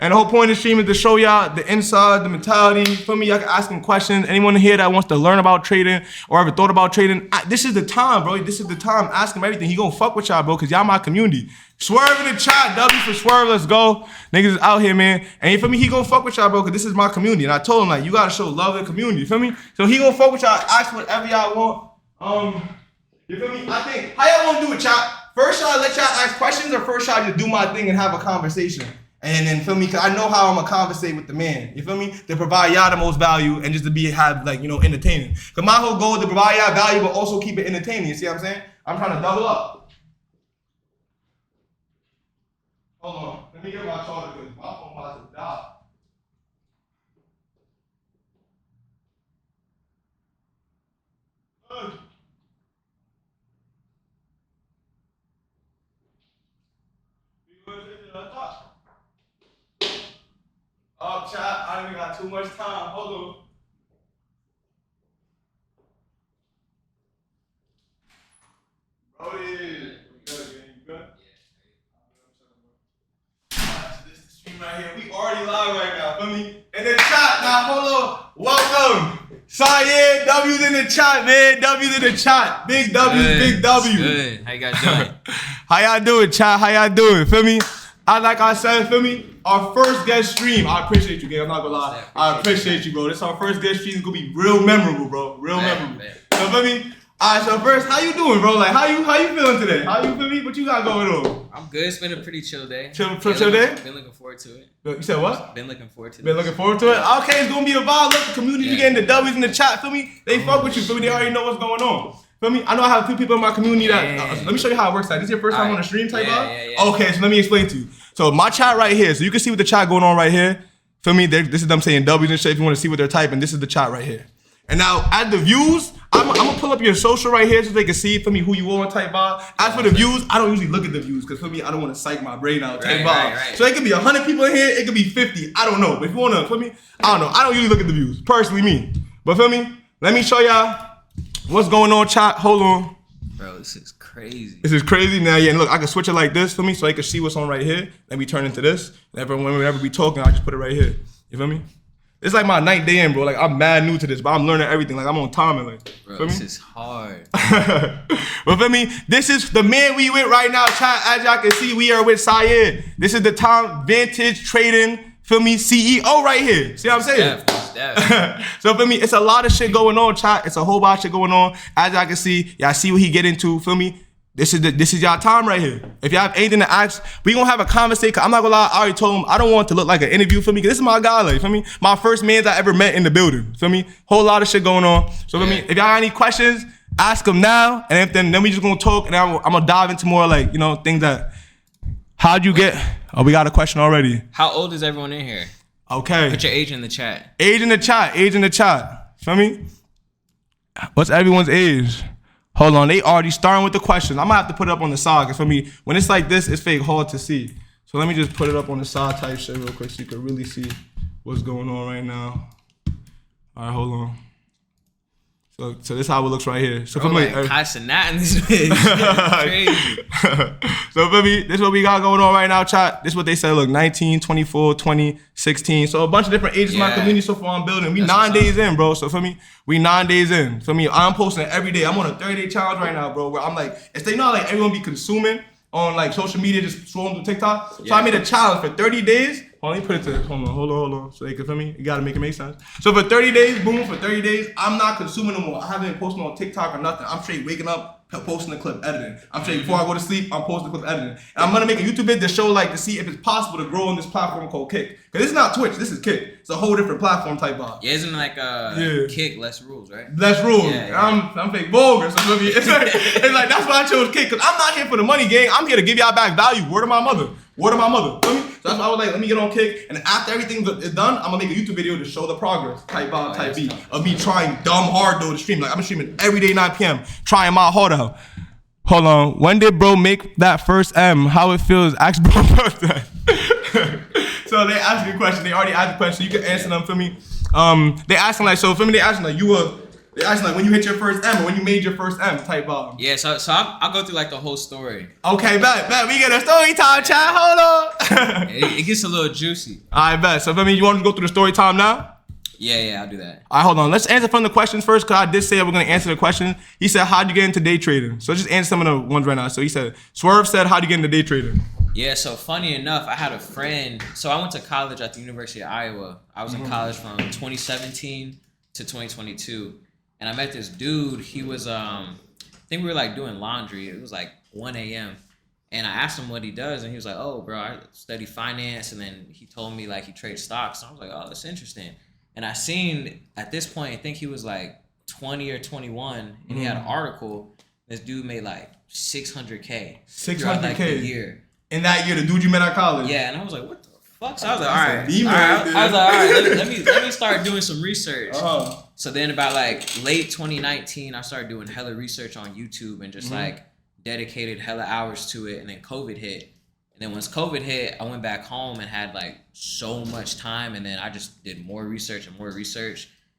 And the whole point of the stream is to show y'all the inside, the mentality. Feel me? Y'all can ask him questions. Anyone here that wants to learn about trading or ever thought about trading, this is the time, bro. This is the time. Ask him everything. He gonna fuck with y'all, bro, because y'all my community. Swerve in the chat. W for Swerve. Let's go. Niggas is out here, man. And you feel me? He gonna fuck with y'all, bro, because this is my community. And I told him, like, you gotta show love to the community. You feel me? So he gonna fuck with y'all. Ask whatever y'all want. You feel me? I think, how y'all wanna do it, chat? First, y'all let y'all ask questions, or first, y'all just do my thing and have a conversation? And then, feel me, cause I know how I'm gonna conversate with the man. You feel me? To provide y'all the most value and just to have like, you know, entertaining. Cause my whole goal is to provide y'all value, but also keep it entertaining. You see what I'm saying? I'm trying to double up. Hold on, let me get my charger because my phone about to die. Oh, chat, I don't even got too much time. Hold on. Bro, yeah. You good? You good? This is the stream right here. We already live right now. Feel me? In the chat now. Hold on. Welcome. Sire W's in the chat, man. W's in the chat. Big W's, big W. Good. How you guys doing? How y'all doing, chat? How y'all doing? Feel me? Like I said, feel me? Our first guest stream. I appreciate you, gang. I'm not gonna lie. I appreciate you, bro. This our first guest stream. It's gonna be real memorable, bro. Real memorable. So feel me? Alright, so first, how you doing, bro? Like, how you feeling today? How you feel me? What you got going on? I'm good. It's been a pretty chill day. Chill day? Been looking forward to it. You said what? Been looking forward to it. Been looking forward to it? Okay, it's gonna be a vibe. Look, the community getting the W's in the chat, feel me? They fuck with you, feel me? They already know what's going on. Feel me? I know I have 2 people in my community that, let me show you how it works. Like, this is your first time on the stream type vibe? Okay, so let me explain to you. So my chat right here, so you can see what the chat going on right here. Feel me? This is them saying W's and shit. If you want to see what they're typing, this is the chat right here. And now, at the views, I'm gonna pull up your social right here so they can see, for me, who you are type vibe. As for the views, I don't usually look at the views because, for me, I don't want to psych my brain out type vibe. Right. So it could be 100 people in here, it could be 50. I don't know. But if you wanna, for me, I don't know. I don't usually look at the views, personally me. But for me, let me show y'all what's going on, chat. Hold on. Bro, this is crazy. This is crazy. Now, yeah, and look, I can switch it like this for me so I can see what's on right here. Let me turn into this. Whenever we talking, I just put it right here. You feel me? It's like my 9th day in, bro. Like, I'm mad new to this, but I'm learning everything. Like, I'm on timing. Like, bro, this is hard. But for me, this is the man we with right now, chat. As y'all can see, we are with Sire. This is the Tom Vantage Trading, feel me, CEO right here. See what I'm saying? So for me, it's a lot of shit going on, chat. It's a whole bunch of shit going on. As y'all can see, y'all see what he get into, feel me? This is y'all time right here. If y'all have anything to ask, we gonna have a conversation. I'm not gonna lie, I already told him I don't want it to look like an interview for me, because this is my guy, like, feel me? My first mans I ever met in the building, feel me? Whole lot of shit going on. So for me, if y'all got any questions, ask them now, and if then we just gonna talk, and I'm gonna dive into more, like, you know, things that, how'd you get, oh, we got a question already. How old is everyone in here? Okay. Put your age in the chat. Age in the chat, age in the chat, feel me? What's everyone's age? Hold on, they already starting with the questions. I'm gonna have to put it up on the side, because for me, when it's like this, it's fake hard to see. So let me just put it up on the side type shit real quick so you can really see what's going on right now. All right, hold on. So this is how it looks right here. So for me, passing that in this bitch. Crazy. So for me, this is what we got going on right now, chat. This is what they said. Look, 19, 24, 20, 16. So a bunch of different ages in my community so far I'm building. We 9 days in, bro. So for me, we 9 days in. For me, I'm posting every day. I'm on a 30-day challenge right now, bro, where I'm like, instead, you know, like everyone be consuming on like social media, just scrolling through TikTok. So I made a challenge for 30 days. Hold on, let me put it to, hold on. So they can feel me. You gotta make it make sense. So for 30 days, boom, for 30 days, I'm not consuming no more. I haven't been posting on TikTok or nothing. I'm straight waking up, posting the clip, editing. I'm straight before I go to sleep, I'm posting the clip, editing. And I'm gonna make a YouTube video to show, like, to see if it's possible to grow on this platform called Kick. Cause it's not Twitch, this is Kick. It's a whole different platform type vibe. Yeah, isn't it like Kick, less rules, right? Less rules. Yeah. I'm fake vulgar, so it's like that's why I chose Kick. Cause I'm not here for the money, gang. I'm here to give y'all back value. Word of my mother. Word of my mother. Feel me? So that's why I was like, let me get on Kick. And after everything is done, I'm gonna make a YouTube video to show the progress, type vibe, type beat, of me trying dumb hard though to stream. Like, I'm streaming every day 9 p.m. trying my heart out. Hold on. When did bro make that first M? How it feels? Ask bro about that. So they asked me a question. They already asked a question. So you can answer them for me. They asking like, so for me, they asking like, They asking like when you hit your first M or when you made your first M type of. Yeah, so I'll go through like the whole story. Okay, bet. We get a story time, chat. Hold on. It gets a little juicy. I bet. So, you want to go through the story time now? Yeah, I'll do that. All right, hold on. Let's answer from the questions first, because I did say we're going to answer the question. He said, how'd you get into day trading? So just answer some of the ones right now. So he said, Swerve said, how'd you get into day trading? Yeah, so funny enough, I had a friend. So I went to college at the University of Iowa. I was in college from 2017 to 2022. And I met this dude. He was, I think we were like doing laundry. It was like 1 a.m. And I asked him what he does. And he was like, oh, bro, I study finance. And then he told me like he trades stocks. And I was like, oh, that's interesting. And I seen at this point, I think he was like 20 or 21, and he had an article. This dude made like 600K. 600K like a year. In that year, the dude you met at college. Yeah, and I was like, what the fuck? So I was like, all right. Let me start doing some research. So then about like late 2019, I started doing hella research on YouTube and just like dedicated hella hours to it. And then COVID hit. And then once COVID hit, I went back home and had like so much time. And then I just did more research.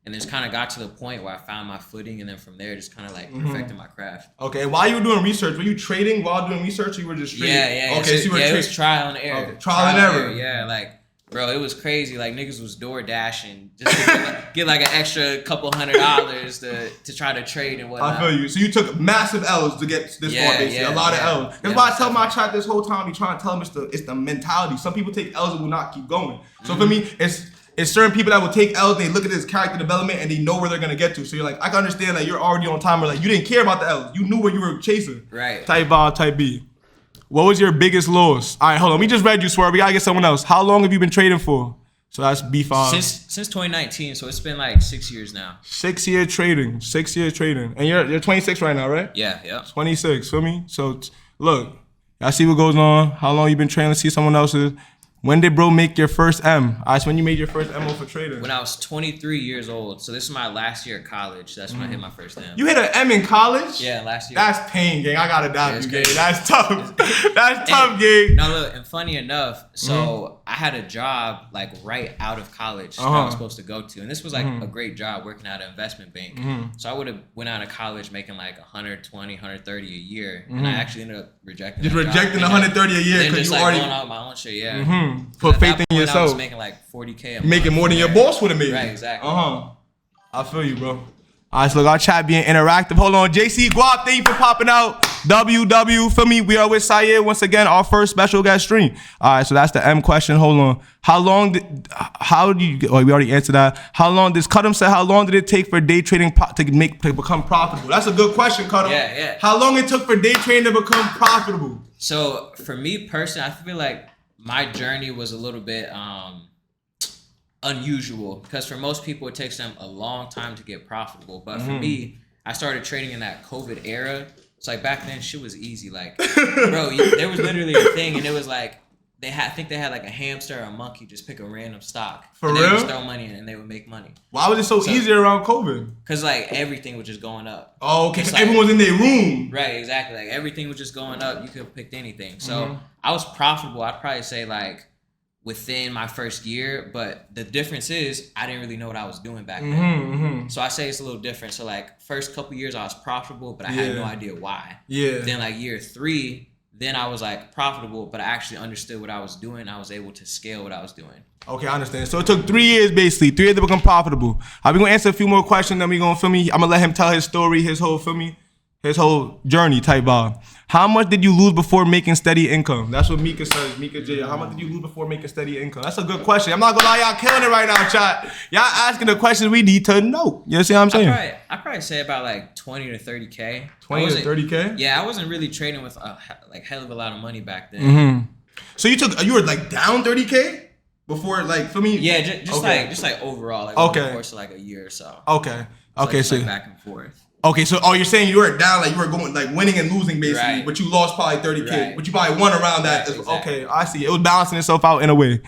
And then just kind of got to the point where I found my footing. And then from there, just kind of like perfected my craft. Okay. While you were doing research, were you trading while doing research or you were just trading? Yeah. Okay, so you were it was trial and error. Okay. Trial and error. Yeah, like, bro, it was crazy. Like, niggas was door dashing just to get like an extra couple $100 to try to trade and whatnot. I feel you. So you took massive L's to get this far, basically. A lot of L's. That's why I tell my chat this whole time, be trying to tell them it's the mentality. Some people take L's and will not keep going. So for me, it's certain people that will take L's and they look at this character development and they know where they're gonna get to. So you're like, I can understand that you're already on time, or like you didn't care about the L's. You knew what you were chasing. Right. Type A, type B. What was your biggest loss? All right, hold on. We just read you, Swerve. We gotta get someone else. How long have you been trading for? So that's B5. Since 2019, so it's been like 6 years now. 6 year trading. 6 year trading. And you're 26 right now, right? Yeah. 26, feel me? So look, y'all see what goes on. How long you been trading? Let's see someone else's. When did bro make your first M? All right, so when you made your first MO for trading? When I was 23 years old. So this is my last year at college. That's when I hit my first M. You hit an M in college? Yeah, last year. That's pain, gang. I gotta die with you, gang. That's tough. That's tough, gang. No, look, and funny enough, so I had a job like right out of college that I was supposed to go to. And this was like a great job working at an investment bank. So I would have went out of college making like 120, 130 a year. And I actually ended up rejecting Just rejecting 130 a year because you like already going out my own shit, yeah. Put At faith that in point, yourself. I was making like 40K a month. Making more than your boss would have made. Right, exactly. I feel you, bro. All right, so look, our chat being interactive. Hold on, JC Guap, thank you for popping out. WW, feel me? We are with Sire once again, our first special guest stream. All right, so that's the M question. Hold on. We already answered that. Cudham said, how long did it take for day trading to become profitable? That's a good question, Cudham. Yeah. How long it took for day trading to become profitable? So for me personally, I feel like my journey was a little bit unusual because for most people it takes them a long time to get profitable. But for me, I started trading in that COVID era. It's like back then shit was easy. Like, bro, there was literally a thing and it was like I think they had like a hamster or a monkey just pick a random stock. For and real? They would just throw money in and they would make money. Why was it so easy around COVID? Because like everything was just going up. Oh, okay. Because like, everyone's in their room. Right, exactly. Like everything was just going up. You could have picked anything. So I was profitable. I'd probably say like within my first year, but the difference is I didn't really know what I was doing back then. So I say it's a little different. So like first couple years I was profitable, but I had no idea why. Yeah. Then like year 3, then I was like profitable, but I actually understood what I was doing. I was able to scale what I was doing. Okay, I understand. So it took 3 years basically, 3 years to become profitable. We're gonna answer a few more questions, then we gonna feel me. I'm gonna let him tell his story, his whole journey type vibe. How much did you lose before making steady income? That's what Mika says. Mika J. How much did you lose before making steady income? That's a good question. I'm not gonna lie, y'all killing it right now, chat. Y'all asking the questions we need to know. You see what I'm saying? I probably say about like 20 to 30K. 20 to 30K? Yeah, I wasn't really trading with like hell of a lot of money back then. So you were like down 30K before, like, for me? Yeah, just like overall, like over the course of like a year or so. Okay, so like back and forth. Okay, so you're saying you were down, like you were going like winning and losing basically, but you lost probably 30K, but you probably won around that. Exactly. Okay, I see. It was balancing itself out in a way.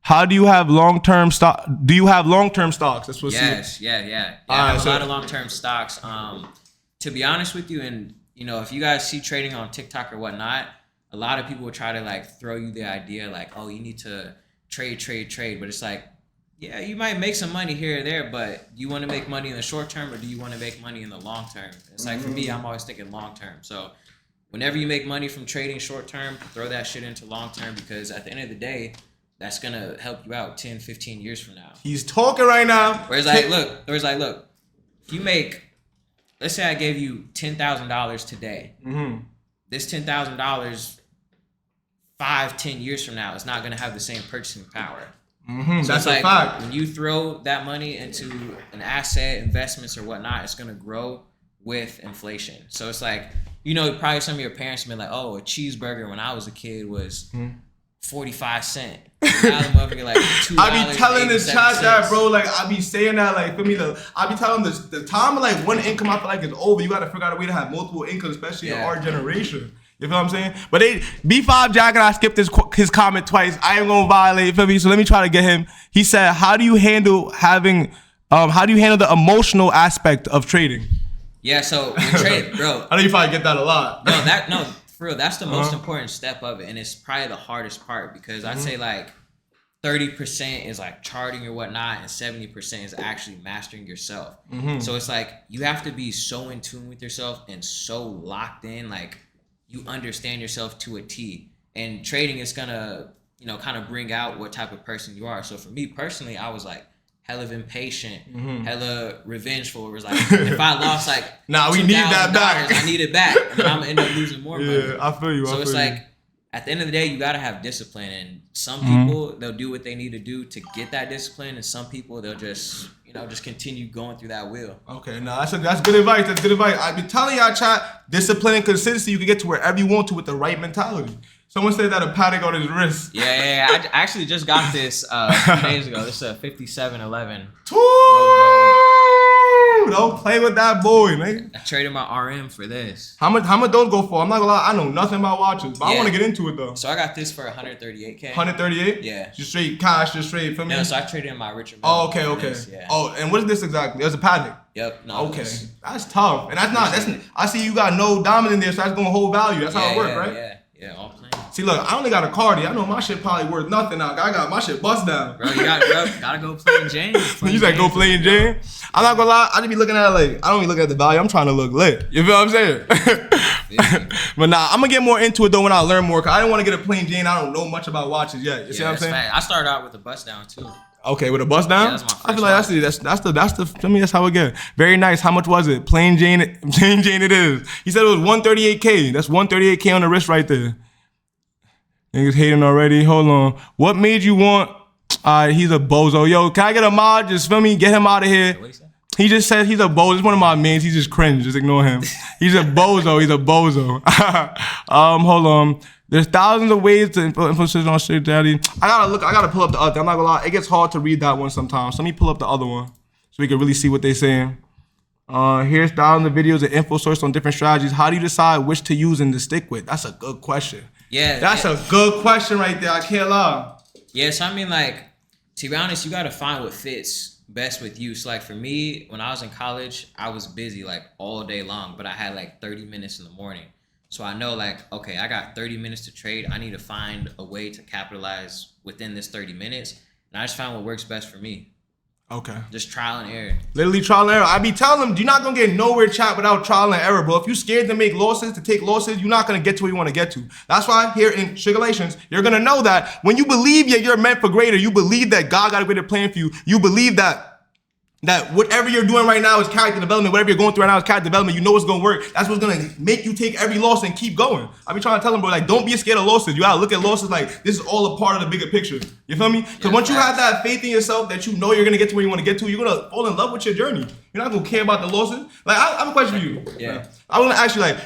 How do you have long-term stock? Do you have long-term stocks? That's what. Yes, yeah. I have a lot of long-term stocks. To be honest with you, and you know, if you guys see trading on TikTok or whatnot, a lot of people will try to like throw you the idea like, oh, you need to trade, but it's like Yeah, you might make some money here or there, but you want to make money in the short term or do you want to make money in the long term? It's like for me, I'm always thinking long term. So whenever you make money from trading short term, throw that shit into long term because at the end of the day, that's going to help you out 10, 15 years from now. He's talking right now. Whereas look, if you make, let's say I gave you $10,000 today. This $10,000, 5-10 years from now, it's not going to have the same purchasing power. So That's it's a fact. When you throw that money into an asset, investments or whatnot, it's going to grow with inflation. So it's like, you know, probably some of your parents have been like, oh, a cheeseburger when I was a kid was 45 cents. Now the motherfucker like $2. I be telling the chat that, bro, like, I be saying that, like, for me, I be telling the time of, like, one income, I feel like is over. You got to figure out a way to have multiple incomes, especially in our generation. You feel what I'm saying? But B5 Jack and I skipped his comment twice. I ain't gonna violate, you feel me? So let me try to get him. He said, how do you handle the emotional aspect of trading? Yeah, so when trading, bro. I know you probably get that a lot. No, for real, that's the most important step of it. And it's probably the hardest part because I'd say like 30% is like charting or whatnot, and 70% is actually mastering yourself. So it's like you have to be so in tune with yourself and so locked in, like you understand yourself to a T. And trading is gonna, you know, kind of bring out what type of person you are. So for me personally, I was like hella impatient, hella revengeful. It was like if I lost like we need that back. I need it back, and then I'm gonna end up losing more money. Yeah, I feel you. So it's like at the end of the day, you gotta have discipline, and some people they'll do what they need to do to get that discipline, and some people they'll just continue going through that wheel. Okay, that's good advice. That's good advice. I be telling y'all, chat, discipline and consistency. You can get to wherever you want to with the right mentality. Someone said that a paddock on his wrist. Yeah. I actually just got this a few days ago. This is a 5711. Don't play with that boy, man. I traded my RM for this. How much those go for? I'm not gonna lie, I know nothing about watches, but I want to get into it though. So I got this for 138K. 138? Yeah. Just straight cash, just straight for me. Yeah, so I traded in my Richard. Oh, okay. Yeah. Oh, and what is this exactly? There's a paddock. Yep. No, okay. That's tough, and I see you got no diamond in there, so that's gonna hold value. That's how it works, right? Yeah, all plain. See, look, I only got a Cardi. I know my shit probably worth nothing now. I got my shit bust down. Bro, gotta go play in Jane. You said go play in Jane? I'm not gonna lie, I just be looking at it like, I don't be looking at the value. I'm trying to look lit. You feel what I'm saying? But nah, I'm gonna get more into it though when I learn more, cause I didn't want to get a plain Jane. I don't know much about watches yet. You see what I'm saying? I started out with a bust down too. Okay, with a bust down? Yeah, that's my first I feel like that's the I mean, that's how it get. Very nice. How much was it? Plain Jane it is. He said it was 138K. That's 138K on the wrist right there. Niggas hating already. Hold on. What made you want? He's a bozo. Yo, can I get a mod? Just feel me? Get him out of here. He just said he's a bozo. It's one of my mains. He's just cringe. Just ignore him. He's a bozo. He's a bozo. Hold on. There's thousands of ways to influence on shit, daddy. I gotta pull up the other. I'm not gonna lie. It gets hard to read that one sometimes. So let me pull up the other one so we can really see what they're saying. Here's thousands of videos of info sourced on different strategies. How do you decide which to use and to stick with? That's a good question. Yeah. That's a good question right there. I can't lie. Yeah, so I mean, like, to be honest, you gotta find what fits best with you. So like for me, when I was in college, I was busy like all day long, but I had like 30 minutes in the morning. So I know like, okay, I got 30 minutes to trade. I need to find a way to capitalize within this 30 minutes. And I just found what works best for me. Okay. Just trial and error. Literally trial and error. I be telling them, you're not gonna get nowhere, chat, without trial and error, bro. If you're scared to make losses, to take losses, you're not gonna get to where you want to get to. That's why here in Shigga, you're gonna know that when you believe you're meant for greater, you believe that God got a greater plan for you. You believe that whatever you're doing right now is character development, whatever you're going through right now is character development, you know it's gonna work. That's what's gonna make you take every loss and keep going. I be trying to tell them, bro, like, don't be scared of losses. You gotta look at losses like this is all a part of the bigger picture. You feel me? Because once you have that faith in yourself that you know you're gonna get to where you wanna get to, you're gonna fall in love with your journey. You're not gonna care about the losses. Like, I have a question for you. Yeah. I wanna ask you, like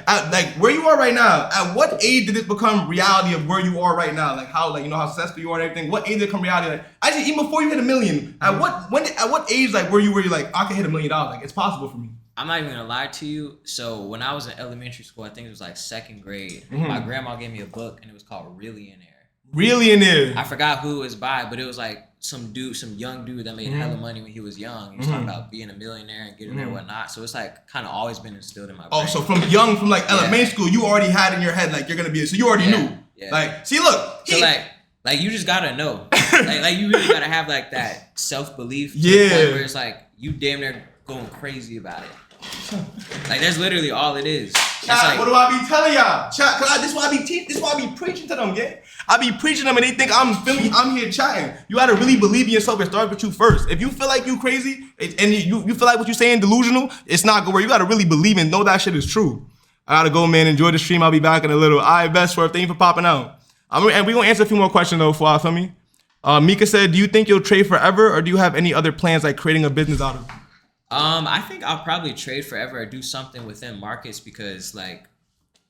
where you are right now, at what age did this become reality of where you are right now? Like how, like, you know, how successful you are and everything. What age did it become reality? Like, actually, even before you hit $1 million, at what age, like, were you like, I can hit $1 million? Like, it's possible for me. I'm not even gonna lie to you. So when I was in elementary school, I think it was like second grade, my grandma gave me a book and it was called Millionaire. Millionaire. I forgot who it was by, but it was like some young dude that made hella money when he was young. He was talking about being a millionaire and getting there and whatnot. So it's like kind of always been instilled in my brain. Oh, so from elementary school, you already had in your head like you're gonna be. So you already knew. Yeah. Like, see, look. So like Like you just gotta know. like you really gotta have like that self-belief. Yeah. Where it's like you damn near going crazy about it. Like that's literally all it is. Chat, like, what do I be telling y'all? Chat, cause this is why I be this is why I be preaching to them, yeah. I be preaching them and they think I'm here chatting. You gotta really believe in yourself and start with you first. If you feel like you crazy and you feel like what you're saying delusional, it's not gonna work. You gotta really believe and know that shit is true. I gotta go, man. Enjoy the stream. I'll be back in a little. All right, best for thank you for popping out. And we gonna answer a few more questions though for feel me. Mika said, do you think you'll trade forever or do you have any other plans like creating a business out of it? I think I'll probably trade forever or do something within markets because like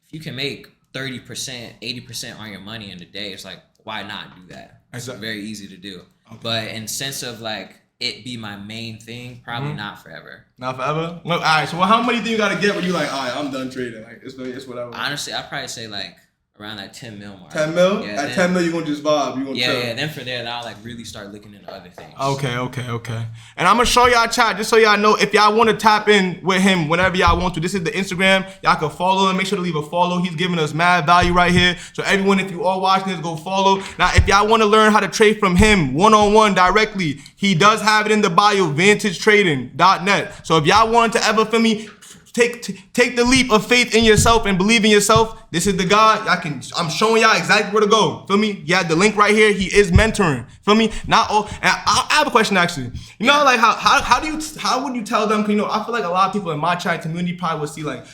if you can make 30%, 80% on your money in a day, it's like why not do that? It's very easy to do. Okay. But in sense of like it be my main thing, probably not forever. Not forever? Well, all right, so how many do you gotta get where you like, all right, I'm done trading? Like it's whatever. Honestly, I'd probably say like around that 10 mil mark. 10 mil? Yeah, At 10 mil, you're gonna just vibe. You gonna chill. Yeah. Then from there, I'll like really start looking into other things. Okay. And I'm gonna show y'all chat just so y'all know if y'all want to tap in with him whenever y'all want to. This is the Instagram. Y'all can follow him. Make sure to leave a follow. He's giving us mad value right here. So everyone, if you all watching this, go follow. Now, if y'all want to learn how to trade from him one-on-one directly, he does have it in the bio, vantagetrading.net. So if y'all want to ever, feel me, take the leap of faith in yourself and believe in yourself. This is the guy. I'm showing y'all exactly where to go. Feel me? You have the link right here. He is mentoring. Feel me? Not all. And I have a question actually. You know, like how would you tell them? 'Cause, you know, I feel like a lot of people in my chat community probably would see like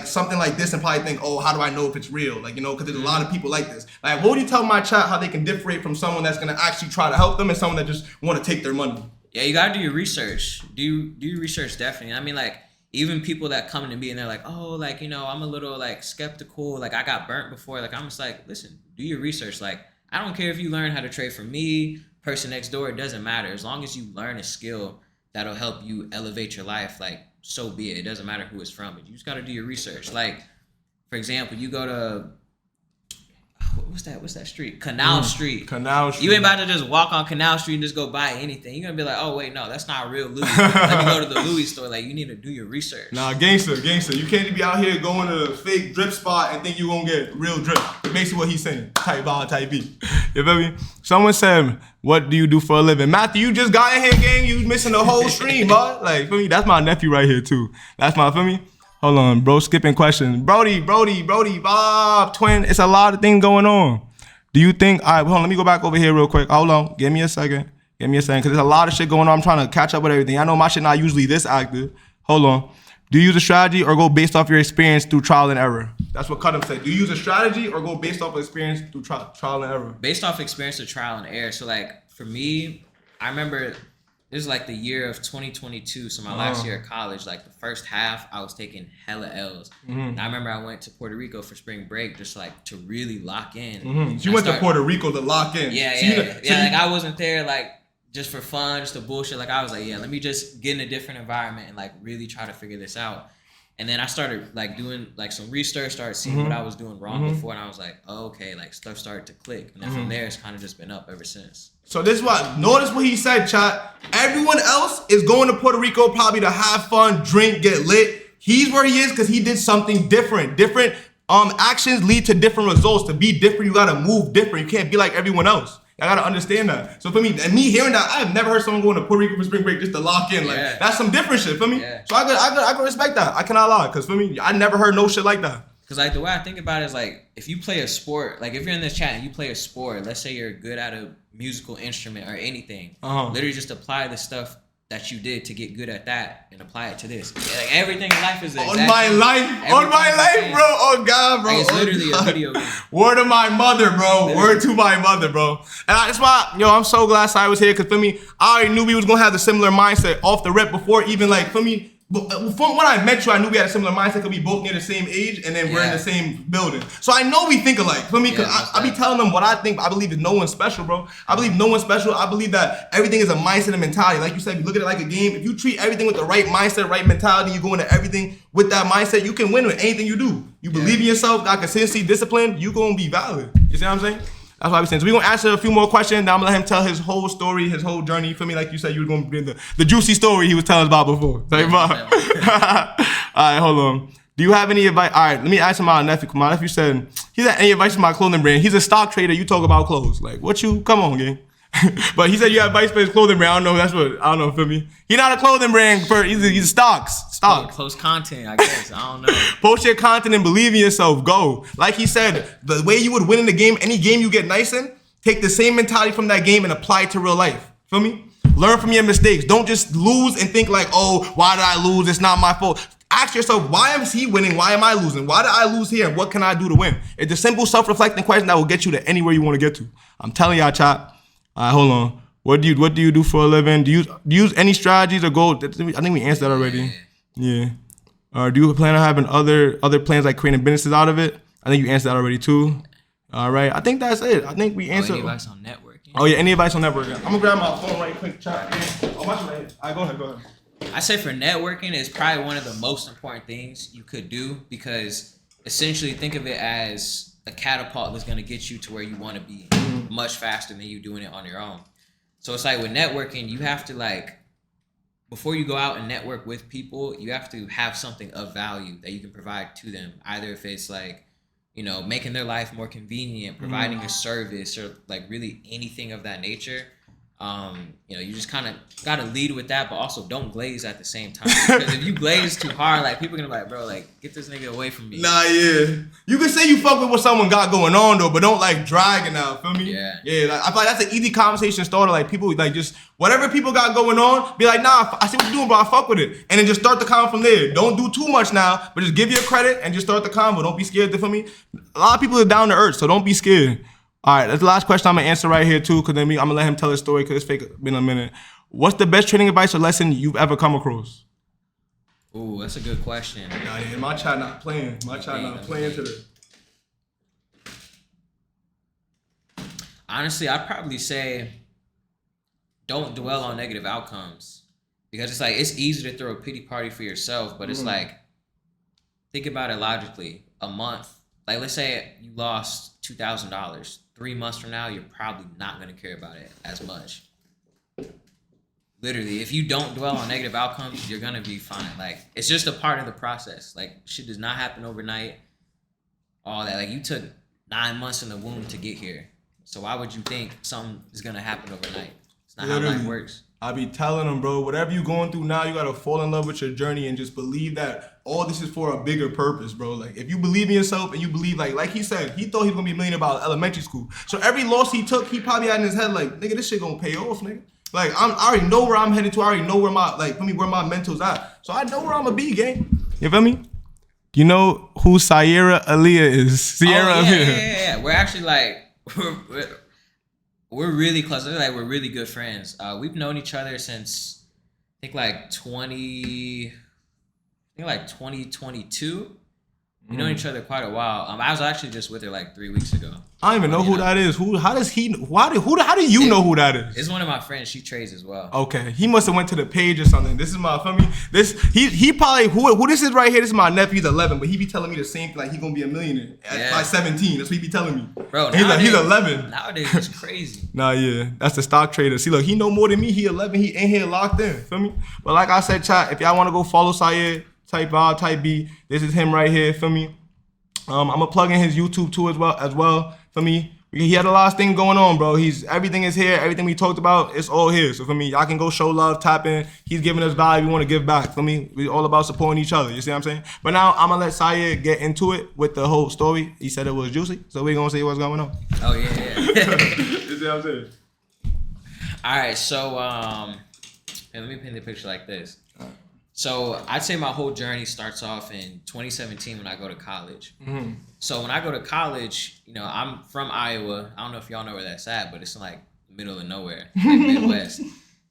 something like this and probably think, oh, how do I know if it's real? Like, you know, because there's a lot of people like this. Like, what would you tell my chat how they can differentiate from someone that's gonna actually try to help them and someone that just want to take their money? Yeah, you gotta do your research. Do your research definitely. I mean, like. Even people that come to me and they're like, oh, like, you know, I'm a little like skeptical. Like I got burnt before. Like I'm just like, listen, do your research. Like I don't care if you learn how to trade from me, person next door. It doesn't matter. As long as you learn a skill that'll help you elevate your life, like so be it. It doesn't matter who it's from. But you just got to do your research. Like, for example, you go to, what's that street? Canal Street. Canal Street. You ain't about to just walk on Canal Street and just go buy anything. You're going to be like, oh, wait, no, that's not real Louis. Let me go to the Louis store. Like, you need to do your research. Nah, gangster. You can't be out here going to the fake drip spot and think you're going to get real drip. That's basically what he's saying. Type ball, type B. You feel me? Someone said, what do you do for a living? Matthew, you just got in here, gang. You missing the whole stream, bud. Like, feel me? That's my nephew right here, too. That's my, feel me? Hold on, bro, skipping questions. Brody, Bob, twin. It's a lot of things going on. Do you think, all right, hold on, let me go back over here real quick. Hold on, give me a second, because there's a lot of shit going on. I'm trying to catch up with everything. I know my shit not usually this active. Hold on. Do you use a strategy or go based off your experience through trial and error? That's what Cudham said. Do you use a strategy or go based off of experience through trial and error? Based off experience to trial and error. So, like, for me, I remember this is like the year of 2022, so my last year of college. Like the first half, I was taking hella L's. And I remember I went to Puerto Rico for spring break, just like to really lock in. So you went to Puerto Rico to lock in. Yeah. Like I wasn't there like just for fun, just to bullshit. Like I was like, yeah, let me just get in a different environment and like really try to figure this out. And then I started like doing like some research, started seeing what I was doing wrong before, and I was like, oh, okay, like stuff started to click. And then from there, it's kind of just been up ever since. So this is what, notice what he said, chat. Everyone else is going to Puerto Rico probably to have fun, drink, get lit. He's where he is because he did something different. Different actions lead to different results. To be different, you gotta move different. You can't be like everyone else. I gotta understand that. So for me, and me hearing that, I have never heard someone going to Puerto Rico for spring break just to lock in. Like that's some different shit for me. Yeah. So I could respect that. I cannot lie, because for me, I never heard no shit like that. Because like the way I think about it is like if you play a sport, like if you're in this chat and you play a sport, let's say you're good at a musical instrument or anything, literally just apply the stuff that you did to get good at that and apply it to this. Like everything in life is on my life, bro. Oh God, bro. Like it's literally a video game. Word to my mother, bro. Literally. Word to my mother, bro. And that's why, I'm so glad Sire was here, because for me, I already knew we was gonna have the similar mindset off the rip before even like for me. From when I met you, I knew we had a similar mindset because we both near the same age and then we're in the same building. So I know we think alike. For me, because I be telling them what I think. I believe that no one's special, bro. I believe no one's special. I believe that everything is a mindset and mentality. Like you said, you look at it like a game. If you treat everything with the right mindset, right mentality, you go into everything with that mindset, you can win with anything you do. You believe in yourself, got consistency, discipline, you gonna be valid. You see what I'm saying? That's what I was saying. So we're going to answer a few more questions. Now I'm going to let him tell his whole story, his whole journey. You feel me? Like you said, you were going to bring the juicy story he was telling us about before. All right, hold on. Do you have any advice? All right, let me ask my nephew. My nephew said, he said, any advice for my clothing brand? He's a stock trader. You talk about clothes. Like, come on, gang. But he said you have advice for his clothing brand. I don't know, feel me? He's not a clothing brand, he's stocks. Post content, I guess. I don't know. Post your content and believe in yourself. Go. Like he said, the way you would win in the game, any game you get nice in, take the same mentality from that game and apply it to real life. Feel me? Learn from your mistakes. Don't just lose and think like, oh, why did I lose? It's not my fault. Ask yourself, why is he winning? Why am I losing? Why did I lose here? What can I do to win? It's a simple self-reflecting question that will get you to anywhere you want to get to. I'm telling y'all, chat. All right, hold on. What do you do for a living? Do you use any strategies or goals? I think we answered that already. Yeah. Do you plan on having other plans like creating businesses out of it? I think you answered that already too. All right. I think that's it. I think we answered. Any advice on networking? Oh yeah, any advice on networking? I'm gonna grab my phone right quick. Chat. Oh, my right here. All right, go ahead. I say for networking, it's probably one of the most important things you could do because essentially think of it as a catapult that's gonna get you to where you want to be much faster than you doing it on your own. So it's like with networking, you have to like, before you go out and network with people, you have to have something of value that you can provide to them. Either if it's like, you know, making their life more convenient, providing a service, or like really anything of that nature. You know, you just kind of got to lead with that, but also don't glaze at the same time. Because if you glaze too hard, like people are going to be like, bro, like get this nigga away from me. Nah, yeah. You can say you fuck with what someone got going on though, but don't like drag it out, feel me? Yeah. Yeah, like, I feel like that's an easy conversation starter. Like people, like just whatever people got going on, be like, nah, I see what you're doing, bro, I fuck with it. And then just start the convo from there. Don't do too much now, but just give your credit and just start the convo. Don't be scared, feel me? A lot of people are down to earth, so don't be scared. All right, that's the last question I'm gonna answer right here too, because then I'm gonna let him tell his story because it's fake been a minute. What's the best trading advice or lesson you've ever come across? Ooh, that's a good question. Nah, yeah, my chat not playing. My chat not playing today. Honestly, I'd probably say don't dwell on negative outcomes because it's like it's easy to throw a pity party for yourself, but it's like think about it logically. A month, like let's say you lost $2,000. 3 months from now, you're probably not gonna care about it as much. Literally, if you don't dwell on negative outcomes, you're gonna be fine. Like it's just a part of the process. Like shit does not happen overnight. All that, like you took 9 months in the womb to get here. So why would you think something is gonna happen overnight? It's not how life works. I be telling them, bro, whatever you going through now, you gotta fall in love with your journey and just believe that all this is for a bigger purpose, bro. Like if you believe in yourself and you believe, like he said, he thought he was gonna be a millionaire by elementary school. So every loss he took, he probably had in his head like, nigga, this shit gonna pay off, nigga. Like I already know where I'm headed to. I already know where my mental's at. So I know where I'm gonna be, gang. You feel me? You know who Sire Abram is? Sierra. Yeah. We're actually like we're really close. Like we're really good friends. We've known each other since I think like 2022. We've known each other quite a while. I was actually just with her like 3 weeks ago. I don't even know who that is. How does he? How do you know who that is? It's one of my friends. She trades as well. Okay, he must have went to the page or something. This is my family. He probably who this is right here. This is my nephew. He's 11, but he be telling me the same thing. Like he gonna be a millionaire by 17. That's what he be telling me. Bro, he's 11. Nowadays it's crazy. Nah, yeah, that's the stock trader. See, look, he know more than me. He 11. He in here locked in. Feel me? But like I said, chat. If y'all wanna go follow Sire, type R, type B. This is him right here. Feel me? I'm gonna plug in his YouTube too as well. For me, he had a lot of things going on, bro. Everything is here. Everything we talked about, it's all here. So for me, y'all can go show love, tap in. He's giving us value. We want to give back. For me, we all about supporting each other. You see what I'm saying? But now I'm gonna let Sire get into it with the whole story. He said it was juicy, so we're gonna see what's going on. Oh yeah. You see what I'm saying? All right, so let me paint the picture like this. So I'd say my whole journey starts off in 2017 when I go to college. Mm-hmm. So when I go to college, you know, I'm from Iowa. I don't know if y'all know where that's at, but it's in like the middle of nowhere, like Midwest.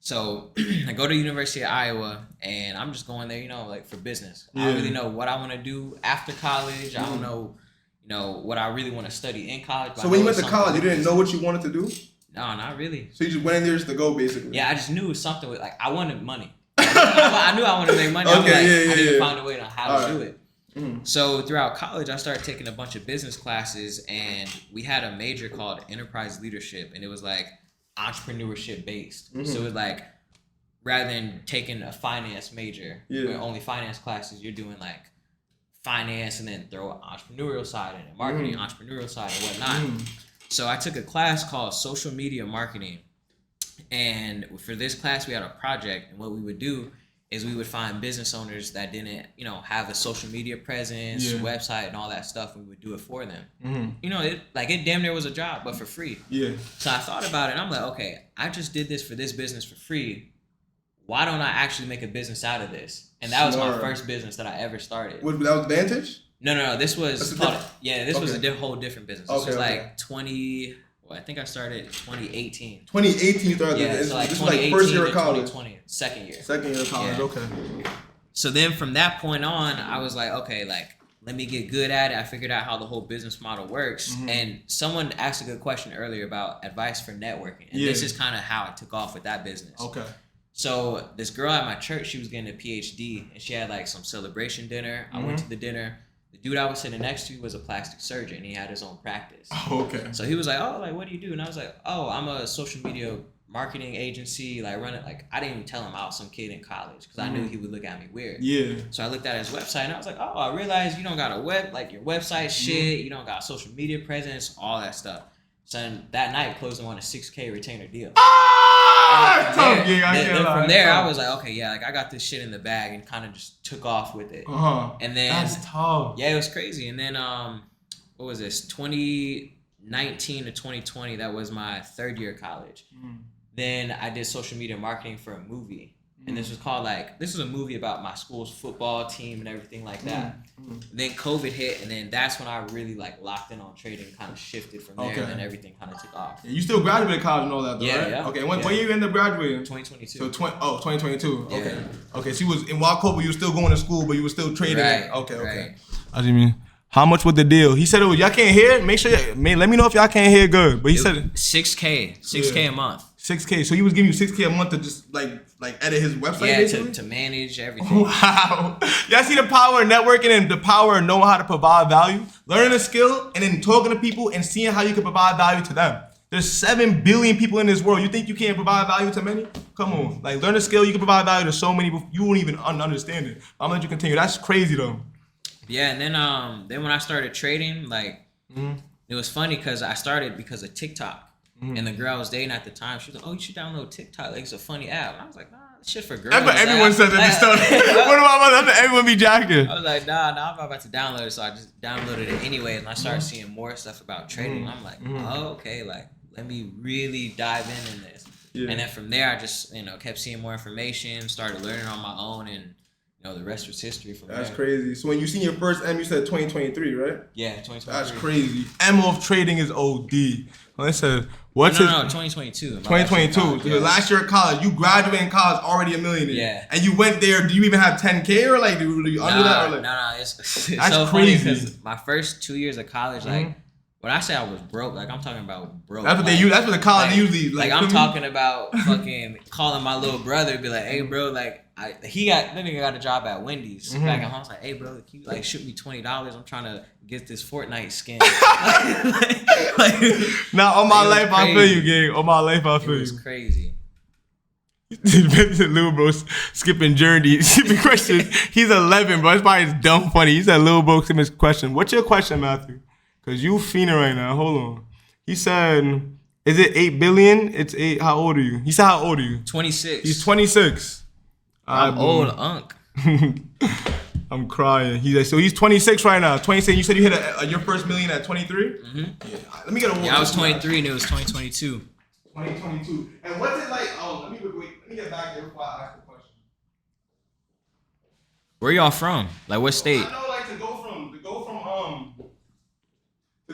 So I go to University of Iowa and I'm just going there, you know, like for business. I don't really know what I want to do after college. I don't know, you know, what I really want to study in college. So when you went to college, you didn't know what you wanted to do? No, not really. So you just went in there just to go, basically? Yeah, I just knew it was something with, like, I wanted money. I knew I wanted to make money. Okay, I need to find a way on how to do it. Mm. So throughout college, I started taking a bunch of business classes, and we had a major called enterprise leadership, and it was like entrepreneurship based. Mm-hmm. So it was like, rather than taking a finance major, where only finance classes, you're doing like finance and then throw entrepreneurial side in it, marketing, entrepreneurial side and whatnot. So I took a class called social media marketing. And for this class, we had a project, and what we would do is we would find business owners that didn't, have a social media presence, website, and all that stuff. And we would do it for them. It damn near was a job, but for free. Yeah. So I thought about it, and I'm like, okay, I just did this for this business for free. Why don't I actually make a business out of this? And that was my first business that I ever started. That was Vantage? No. This was was a whole different business. This was like 20. Well, I think I started 2018. 2018 you started. Yeah, so like this was like first year of college. 2020, second year. Second year of college. Yeah. Okay. So then from that point on, I was like, okay, let me get good at it. I figured out how the whole business model works. And someone asked a good question earlier about advice for networking. And this is kind of how I took off with that business. Okay. So this girl at my church, she was getting a PhD, and she had like some celebration dinner. I went to the dinner. The dude I was sitting next to was a plastic surgeon. He had his own practice. Oh, okay. So he was like, oh, what do you do? And I was like, oh, I'm a social media marketing agency. Run it. I didn't even tell him I was some kid in college because I knew he would look at me weird. Yeah. So I looked at his website and I was like, oh, I realized you don't got a your website shit. You don't got a social media presence, all that stuff. So then that night closed him on a $6,000 retainer deal. From there, I was like, okay, I got this shit in the bag, and kind of just took off with it. And then that's tough. Yeah, it was crazy. And then what was this? 2019 to 2020. That was my third year of college. Then I did social media marketing for a movie. And this was called this was a movie about my school's football team and everything like that. Then COVID hit, and then that's when I really locked in on trading, kind of shifted from there, and then everything kind of took off. You still graduated college and all that, though, right? Yeah. Okay, when year you ended up graduating? 2022. So 2022. Okay. Yeah. Okay, so you was in Wacopa, you were still going to school, but you were still trading. Right. Okay. Right. I mean, how much was the deal? He said it was, y'all can't hear it? Make sure, let me know if y'all can't hear good. But he said $6K a month. $6K. So he was giving you $6K a month to just edit his website. Yeah, to manage everything. Wow. Y'all see the power of networking and the power of knowing how to provide value, learning a skill, and then talking to people and seeing how you can provide value to them. There's 7 billion people in this world. You think you can't provide value to many? Come on. Learn a skill, you can provide value to so many. You won't even understand it. I'm gonna let you continue. That's crazy though. Yeah, and then when I started trading, it was funny because I started because of TikTok. And the girl I was dating at the time, she was like, oh, you should download TikTok. It's a funny app. And I was like, nah, this shit for girls. Everyone said that they started. What about everyone be jacking? I was like, nah, I'm about to download it. So I just downloaded it anyway. And I started seeing more stuff about trading. I'm like, oh, okay, let me really dive in this. Yeah. And then from there, I just, kept seeing more information, started learning on my own, and the rest was history from there. That's crazy. So when you seen your first M, you said 2023, right? Yeah, 2023. That's crazy. M of trading is OD. Well, it said, no, 2022. 2022. Yeah. Last year of college, you graduated in college already a millionaire. Yeah. And you went there. Do you even have 10K or do you under that? Or No. It's that's so crazy. Funny because my first 2 years of college, when I say I was broke, I'm talking about broke. That's what they use. That's what the college usually I'm talking about fucking calling my little brother, be like, hey, bro, that nigga got a job at Wendy's back at home. I was like, hey, bro, can you shoot me $20? I'm trying to get this Fortnite skin. Now, on my life, I feel you, gang. On my life, I feel you. It was crazy. Little bro skipping questions. He's 11, bro. It's probably dumb funny. He said, little bro skipping question. What's your question, Matthew? Because you fiending right now. Hold on. He said, is it 8 billion? It's 8. How old are you? He said, how old are you? 26. He's 26. I'm old, Unc. I'm crying. So he's 26 right now. 26. You said you hit your first million at 23? Mm-hmm. Yeah. Let me get a. Yeah, I was 23 and it was 2022. 2022. And what's it like? Oh, let me get back there before I ask the question. Where y'all from? What state? I know, to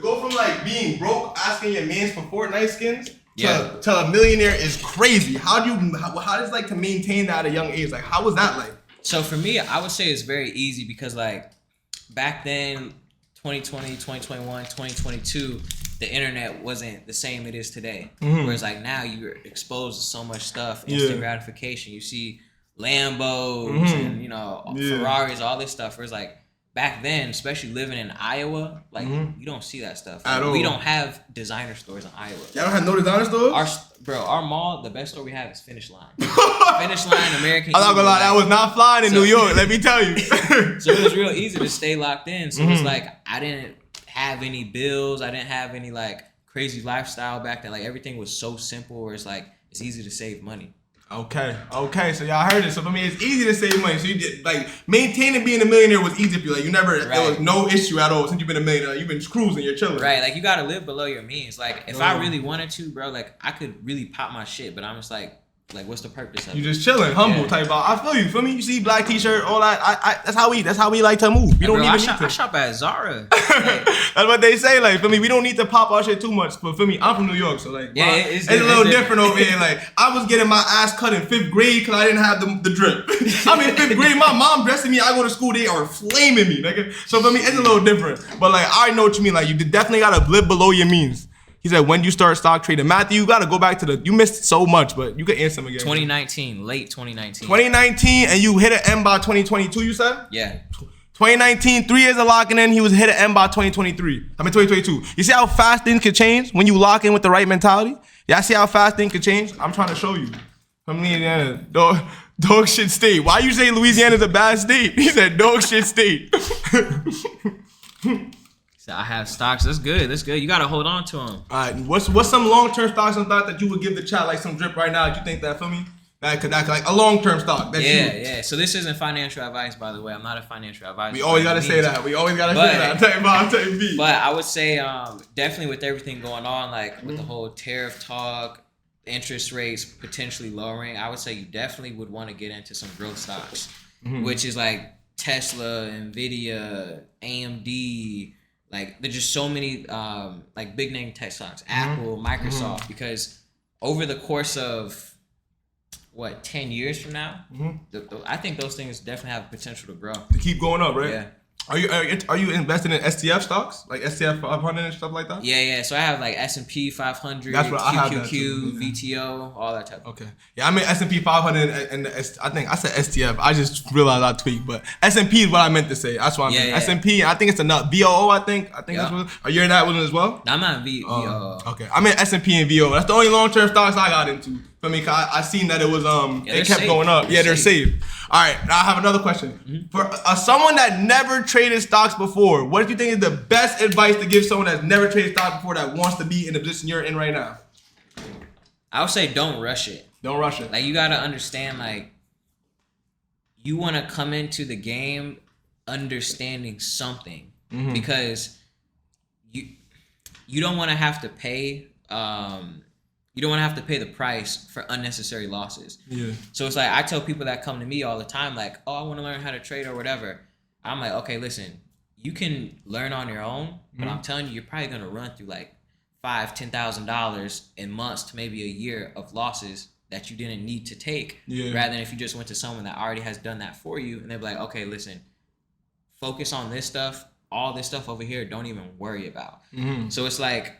go from being broke, asking your mans for Fortnite skins. To a millionaire is crazy. How does to maintain that at a young age? How was that like? So for me, I would say it's very easy because back then, 2020, 2021, 2022, the internet wasn't the same it is today. Whereas now you're exposed to so much stuff, instant gratification. You see Lambos and Ferraris, all this stuff. Whereas back then, especially living in Iowa, like you don't see that stuff. At Like, all. we don't have designer stores in Iowa. Y'all don't have no designer stores? Our mall, the best store we have is Finish Line. Finish Line, American. I'm not gonna lie, that was not flying in New York. Let me tell you. So it was real easy to stay locked in. So it's like I didn't have any bills. I didn't have any like crazy lifestyle back then. Like everything was so simple where it's like it's easy to save money. Okay. So y'all heard it. So for me, it's easy to save money. So you did like maintaining being a millionaire was easy for you. Like you never, there was no issue at all since you've been a millionaire. You've been cruising, you're chilling. Right. Like you gotta live below your means. Like if I really wanted to, bro, like I could really pop my shit, but I'm just like what's the purpose of it? You just chilling, humble type of. I feel you. Feel me? You see black t-shirt, all that. I that's how we like to move. You don't even need to. I shop at Zara. Like, that's what they say. Like for me, we don't need to pop our shit too much. But for me, I'm from New York, so like it's a little different over here. Like I was getting my ass cut in 5th grade because I didn't have the drip. I'm in 5th grade. My mom dressing me. I go to school. They are flaming me, nigga. So for me, it's a little different. But like I know what you mean. Like you definitely gotta live below your means. He said, when do you start stock trading? Matthew, you got to go back to you missed so much, but you can answer him again. 2019, late 2019. 2019, and you hit an end by 2022, you said? Yeah. 2019, 3 years of locking in, he was hit an end by 2023. 2022. You see how fast things can change when you lock in with the right mentality? Y'all see how fast things can change? I'm trying to show you. From Louisiana, dog shit state. Why you say Louisiana's a bad state? He said dog shit state. I have stocks. That's good. You gotta hold on to them. All right. What's some long-term stocks and stock that you would give the chat like some drip right now? You think that, feel me? That like a long-term stock. Yeah. So this isn't financial advice, by the way. I'm not a financial advisor. We always gotta say that. I'll tell you. But I would say definitely with everything going on, like with the whole tariff talk, interest rates potentially lowering, I would say you definitely would want to get into some growth stocks, which is like Tesla, Nvidia, AMD. Like there's just so many like big name tech stocks, Apple, Microsoft, because over the course of 10 years from now, I think those things definitely have potential to grow. To keep going up, right? Yeah. Are you investing in STF stocks like STF 500 and stuff like that? Yeah. So I have like S&P 500, That's what I have that QQQ, too. VTO, all that type. Okay. Yeah, I mean S&P 500 and I think I said STF. I just realized I tweaked, but S&P is what I meant to say. That's what I meant. S&P. I think it's another VOO. I think that's what. Are you in that one as well? No, I'm not VOO. Okay. I'm in S&P and VOO. That's the only long-term stocks I got into. For me, I seen that it was it kept going up. They're safe. All right, now I have another question. For someone that never traded stocks before, what do you think is the best advice to give someone that's never traded stocks before that wants to be in the position you're in right now? I would say don't rush it. Don't rush it. Like you gotta understand, like you want to come into the game understanding something because you don't want to have to pay. You don't want to have to pay the price for unnecessary losses. Yeah. So it's like I tell people that come to me all the time, like, oh, I want to learn how to trade or whatever. I'm like, okay, listen, you can learn on your own, but I'm telling you, you're probably gonna run through like $5,000-$10,000 in months to maybe a year of losses that you didn't need to take. Yeah. Rather than if you just went to someone that already has done that for you, and they're like, okay, listen, focus on this stuff. All this stuff over here, don't even worry about. So it's like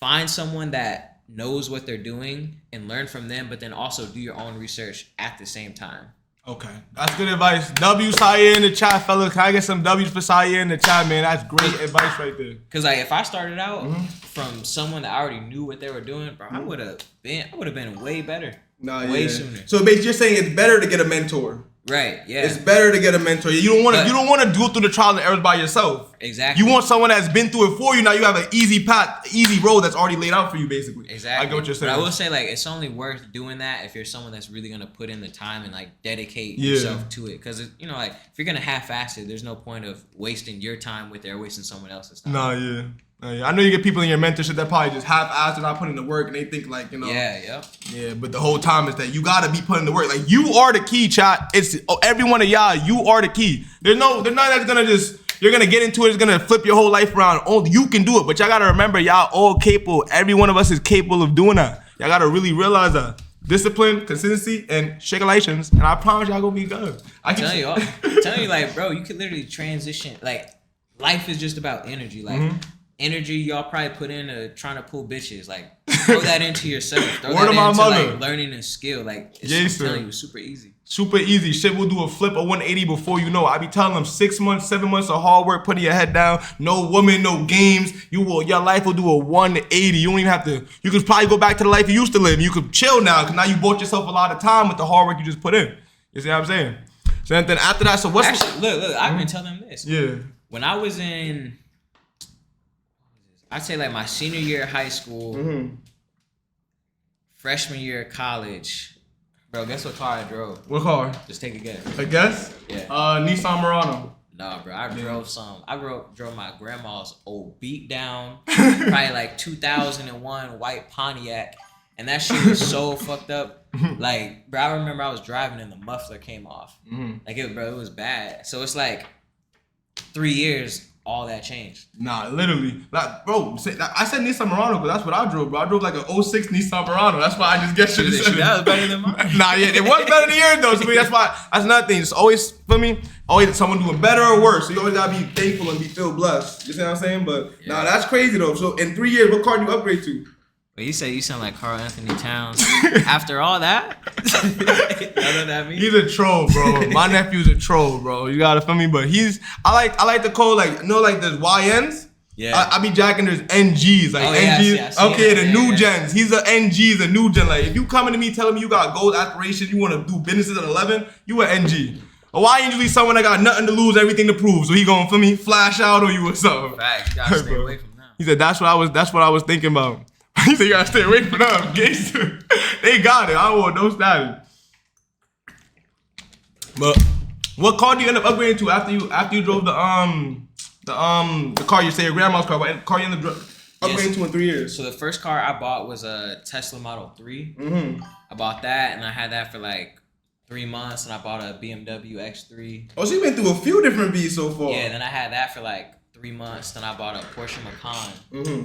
find someone that knows what they're doing and learn from them, but then also do your own research at the same time. Okay, that's good advice. W Sire in the chat, fellas. Can I get some W's for Sire in the chat, man? That's great advice right there. Cause like if I started out from someone that already knew what they were doing, bro, I would have been way better. Way sooner. So basically, you're saying it's better to get a mentor. Right. Yeah. It's better to get a mentor. You don't want to do it through the trial and errors by yourself. Exactly. You want someone that's been through it for you. Now you have an easy path, easy road that's already laid out for you, basically. Exactly. I get what you're saying. But I will say, like, it's only worth doing that if you're someone that's really gonna put in the time and like dedicate yourself to it. Because like if you're gonna half-ass it, there's no point of wasting your time with it or wasting someone else's time. No, yeah. I know you get people in your mentorship that probably just half-assed and not putting the work, and they think like, Yeah, but the whole time is that you gotta be putting the work. Like you are the key, chat. It's every one of y'all. You are the key. There's none that's gonna just you're gonna get into it. It's gonna flip your whole life around. Only you can do it, but y'all gotta remember, y'all all capable. Every one of us is capable of doing that. Y'all gotta really realize that. Discipline, consistency, and shigalations, and I promise y'all gonna be good. I'm telling you, like, bro, you can literally transition. Like, life is just about energy. Like. Energy y'all probably put into trying to pull bitches, like throw that into yourself. Throw that into like learning a skill. Like it's I'm telling you, it's super easy. Super easy. Shit will do a flip of 180 before you know. I be telling them 6 months, 7 months of hard work, putting your head down. No woman, no games. Your life will do a 180. You don't even have to. You could probably go back to the life you used to live. You could chill now because now you bought yourself a lot of time with the hard work you just put in. You see what I'm saying? So then after that, so what's actually look? I can tell them this. Yeah. When I was in, I'd say like my senior year of high school, freshman year of college. Bro, guess what car I drove? What car? Just take a guess. A guess? Yeah. Nissan Murano. No, bro. I drove my grandma's old beat down, probably like 2001 white Pontiac, and that shit was so fucked up. Like, bro, I remember I was driving and the muffler came off. Like, it was bad. So it's like 3 years. All that changed. Nah, literally. Like, bro, I said Nissan Murano because that's what I drove, bro. I drove like an 06 Nissan Murano. That's why I just guessed it. That was better than mine. Nah, yeah, it was better than yours though. So that's why, that's another thing. It's always, for me, always someone doing better or worse. So you always gotta be thankful and be feel blessed. You see what I'm saying? But nah, that's crazy though. So in 3 years, what car do you upgrade to? But you say you sound like Carl Anthony Towns. After all that? You know what that means? He's a troll, bro. My nephew's a troll, bro. You gotta feel me? But I like the code, like, you know, like there's YNs? Yeah. I be jacking there's NGs. Like NGs. I see okay, that. the new gens. He's a NG, the new gen. Like if you coming to me telling me you got goals, aspirations, you wanna do businesses at 11, you an NG. A Y usually someone that got nothing to lose, everything to prove. So he gonna, for me, flash out on you or something. Facts. You gotta stay away from them. He said that's what I was thinking about. He said you gotta stay away from them. Gangster. They got it. I don't want no status. But what car do you end up upgrading to after you drove the car you say your grandma's car? What car you end up upgrading to in 3 years? So the first car I bought was a Tesla Model 3. I bought that and I had that for like 3 months, and I bought a BMW X3. Oh, so you've been through a few different B's so far. Yeah, then I had that for like 3 months. Then I bought a Porsche Macan,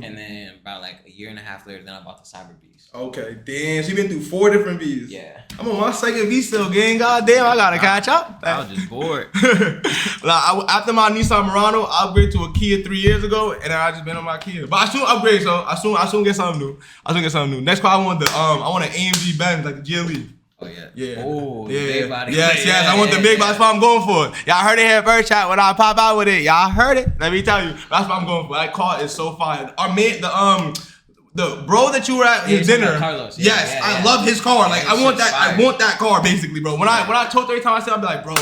and then about like a year and a half later, then I bought the Cyber Beast. Okay, damn. So you been through 4 different B's. Yeah. I'm on my second B still, gang. God damn, I gotta catch up. I was just bored. After my Nissan Murano, I upgraded to a Kia 3 years ago, and then I just been on my Kia. But I soon upgrade, so I soon get something new. Next car, I want an AMG Benz, like the GLE. Oh yeah. Yeah. Oh, yeah. Big body. Yes. I want the big body. That's what I'm going for. Y'all heard it here first, chat. When I pop out with it, y'all heard it. Let me tell you, that's what I'm going for. That car is so fire. Our man, the bro that you were at his dinner. Carlos. Yes, I love his car. Like I want that. Fire. I want that car basically, bro. When I told every time I see him, I'll be like, bro,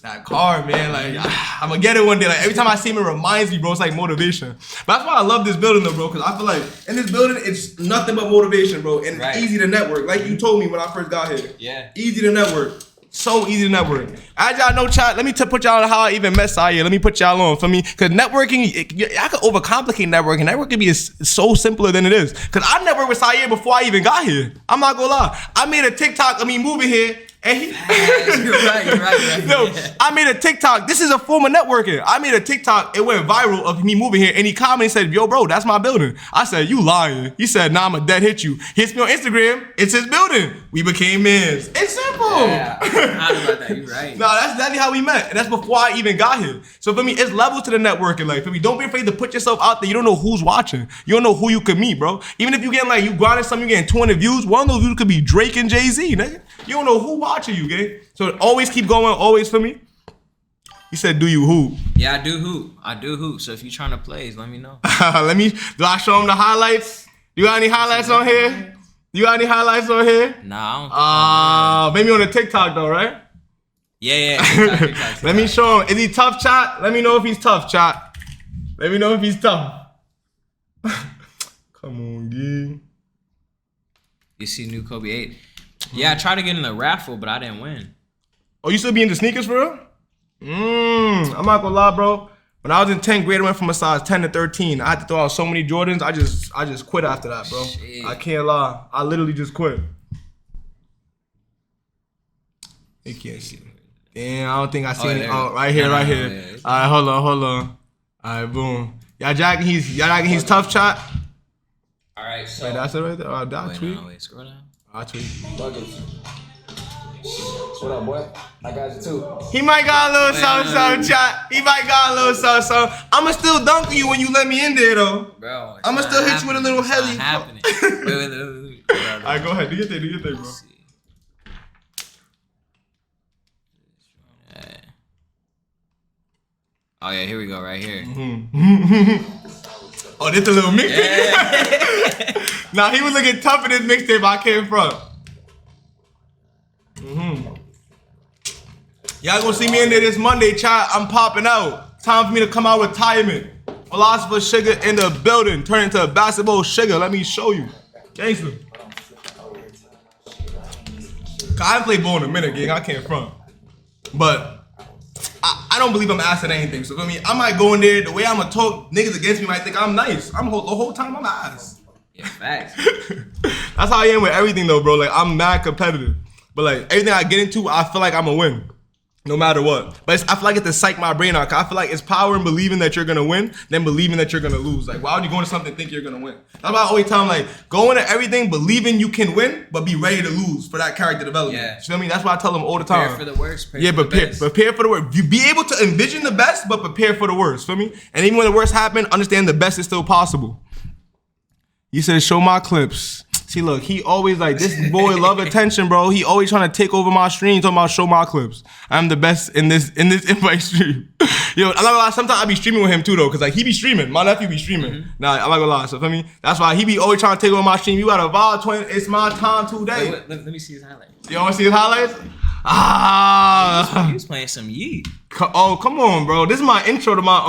that car, man. Like I'm gonna get it one day. Like every time I see him, it reminds me, bro. It's like motivation. But that's why I love this building, though, bro. Because I feel like in this building, it's nothing but motivation, bro. And it's easy to network. Like you told me when I first got here. Yeah. Easy to network. So easy to network. As y'all know, chat, let me put y'all on how I even met Sire. Let me put y'all on for me. Because networking, I could overcomplicate networking. Networking can be so simpler than it is. Because I networked with Sire before I even got here. I'm not gonna lie. I made a TikTok of me moving here. And he, you're right. No, I made a TikTok. This is a form of networking. I made a TikTok. It went viral of me moving here. And he commented and said, yo, bro, that's my building. I said, you lying. He said, nah, I'ma dead hit you. Hits me on Instagram. It's his building. We became mans. It's simple. Yeah, I heard about that. You're right. No, that's exactly how we met. And that's before I even got here. So for me, it's levels to the networking. Like, for me, don't be afraid to put yourself out there. You don't know who's watching. You don't know who you could meet, bro. Even if you getting like, you grinding something, you getting 200 views, one of those views could be Drake and Jay-Z, nigga. You don't know who watching you, gang. So always keep going, always for me. He said, do you hoop? Yeah, I do hoop. So if you're trying to play, let me know. Do I show him the highlights? You got any highlights on here? Nah, I don't. Maybe on the TikTok though, right? Yeah. TikTok. Let me show him. Is he tough, chat? Let me know if he's tough, chat. Let me know if he's tough. Come on, G. You see new Kobe 8? Yeah, I tried to get in the raffle, but I didn't win. Oh, you still be into sneakers for real? I'm not gonna lie, bro. When I was in 10th grade, I went from a size 10 to 13. I had to throw out so many Jordans. I just quit after that, bro. Shit. I can't lie. I literally just quit. You can't see. Damn, I don't think I see any. Oh, right here. All right, hold on. All right, boom. Y'all jacking he's tough, chat. All right, so. Wait, that's it right there. Oh, that tweet. Wait, scroll down. I tweet. Buckets. What up, boy? I got you too. He might got a little something, chat. He might got a little something. I'ma still dunk on you when you let me in there, though. Bro, I'ma still hit you with a little It's heavy. not happening. Wait. All right, go ahead. Do your thing, bro. Oh yeah, here we go, right here. Oh, this a little mixtape. Yeah. Nah, he was looking tough in this mixtape I came from. Y'all gonna see me in there this Monday, chat. I'm popping out. Time for me to come out with retirement. Philosopher Shigga in the building. Turn into a basketball Shigga. Let me show you. Gangster. I haven't played ball in a minute, gang. I can't front. But I don't believe I'm ass at anything. So, I mean, I might go in there, the way I'm gonna talk, niggas against me might think I'm nice. The whole time I'm ass. Yeah, facts. That's how I am with everything, though, bro. Like, I'm mad competitive. But, like, everything I get into, I feel like I'm gonna win. No matter what. But I feel like it's to psych my brain out. Cause I feel like it's power in believing that you're gonna win than believing that you're gonna lose. Like, why would you go into something and think you're gonna win? That's why I always tell them, like, go into everything believing you can win, but be ready to lose for that character development. Yeah. You feel me? That's why I tell them all the time. Prepare for the worst. Prepare for the worst. You be able to envision the best, but prepare for the worst. Feel me? And even when the worst happen, understand the best is still possible. You said show my clips. See, look, he always like, this boy love attention, bro. He always trying to take over my stream, talking about show my clips. I'm the best in this invite stream. Yo, I'm not gonna lie, sometimes I be streaming with him too though, cause like he be streaming. My nephew be streaming. Nah, I'm not gonna lie, so feel me? That's why he be always trying to take over my stream. You got a vibe, twin. It's my time today. Wait, let me see his highlights. You wanna see his highlights? Ah. He was playing some Yeet. Oh, come on, bro. This is my intro to my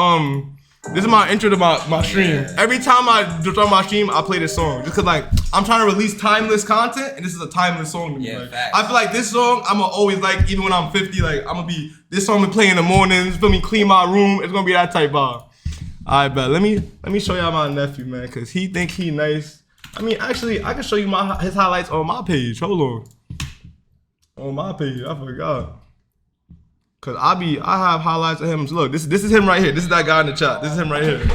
stream. Yeah. Every time I start my stream, I play this song. Just cause like I'm trying to release timeless content, and this is a timeless song to me. Yeah, like, facts. I feel like this song I'ma always like, even when I'm 50, like I'm gonna be this song we play in the mornings, feel me, clean my room. It's gonna be that type vibe. Alright, bet. Let me show y'all my nephew, man, cause he think he nice. I mean, actually, I can show you his highlights on my page. Hold on. On my page, I forgot. Cause I have highlights of him. Look, this is him right here. This is that guy in the chat. This is him right here.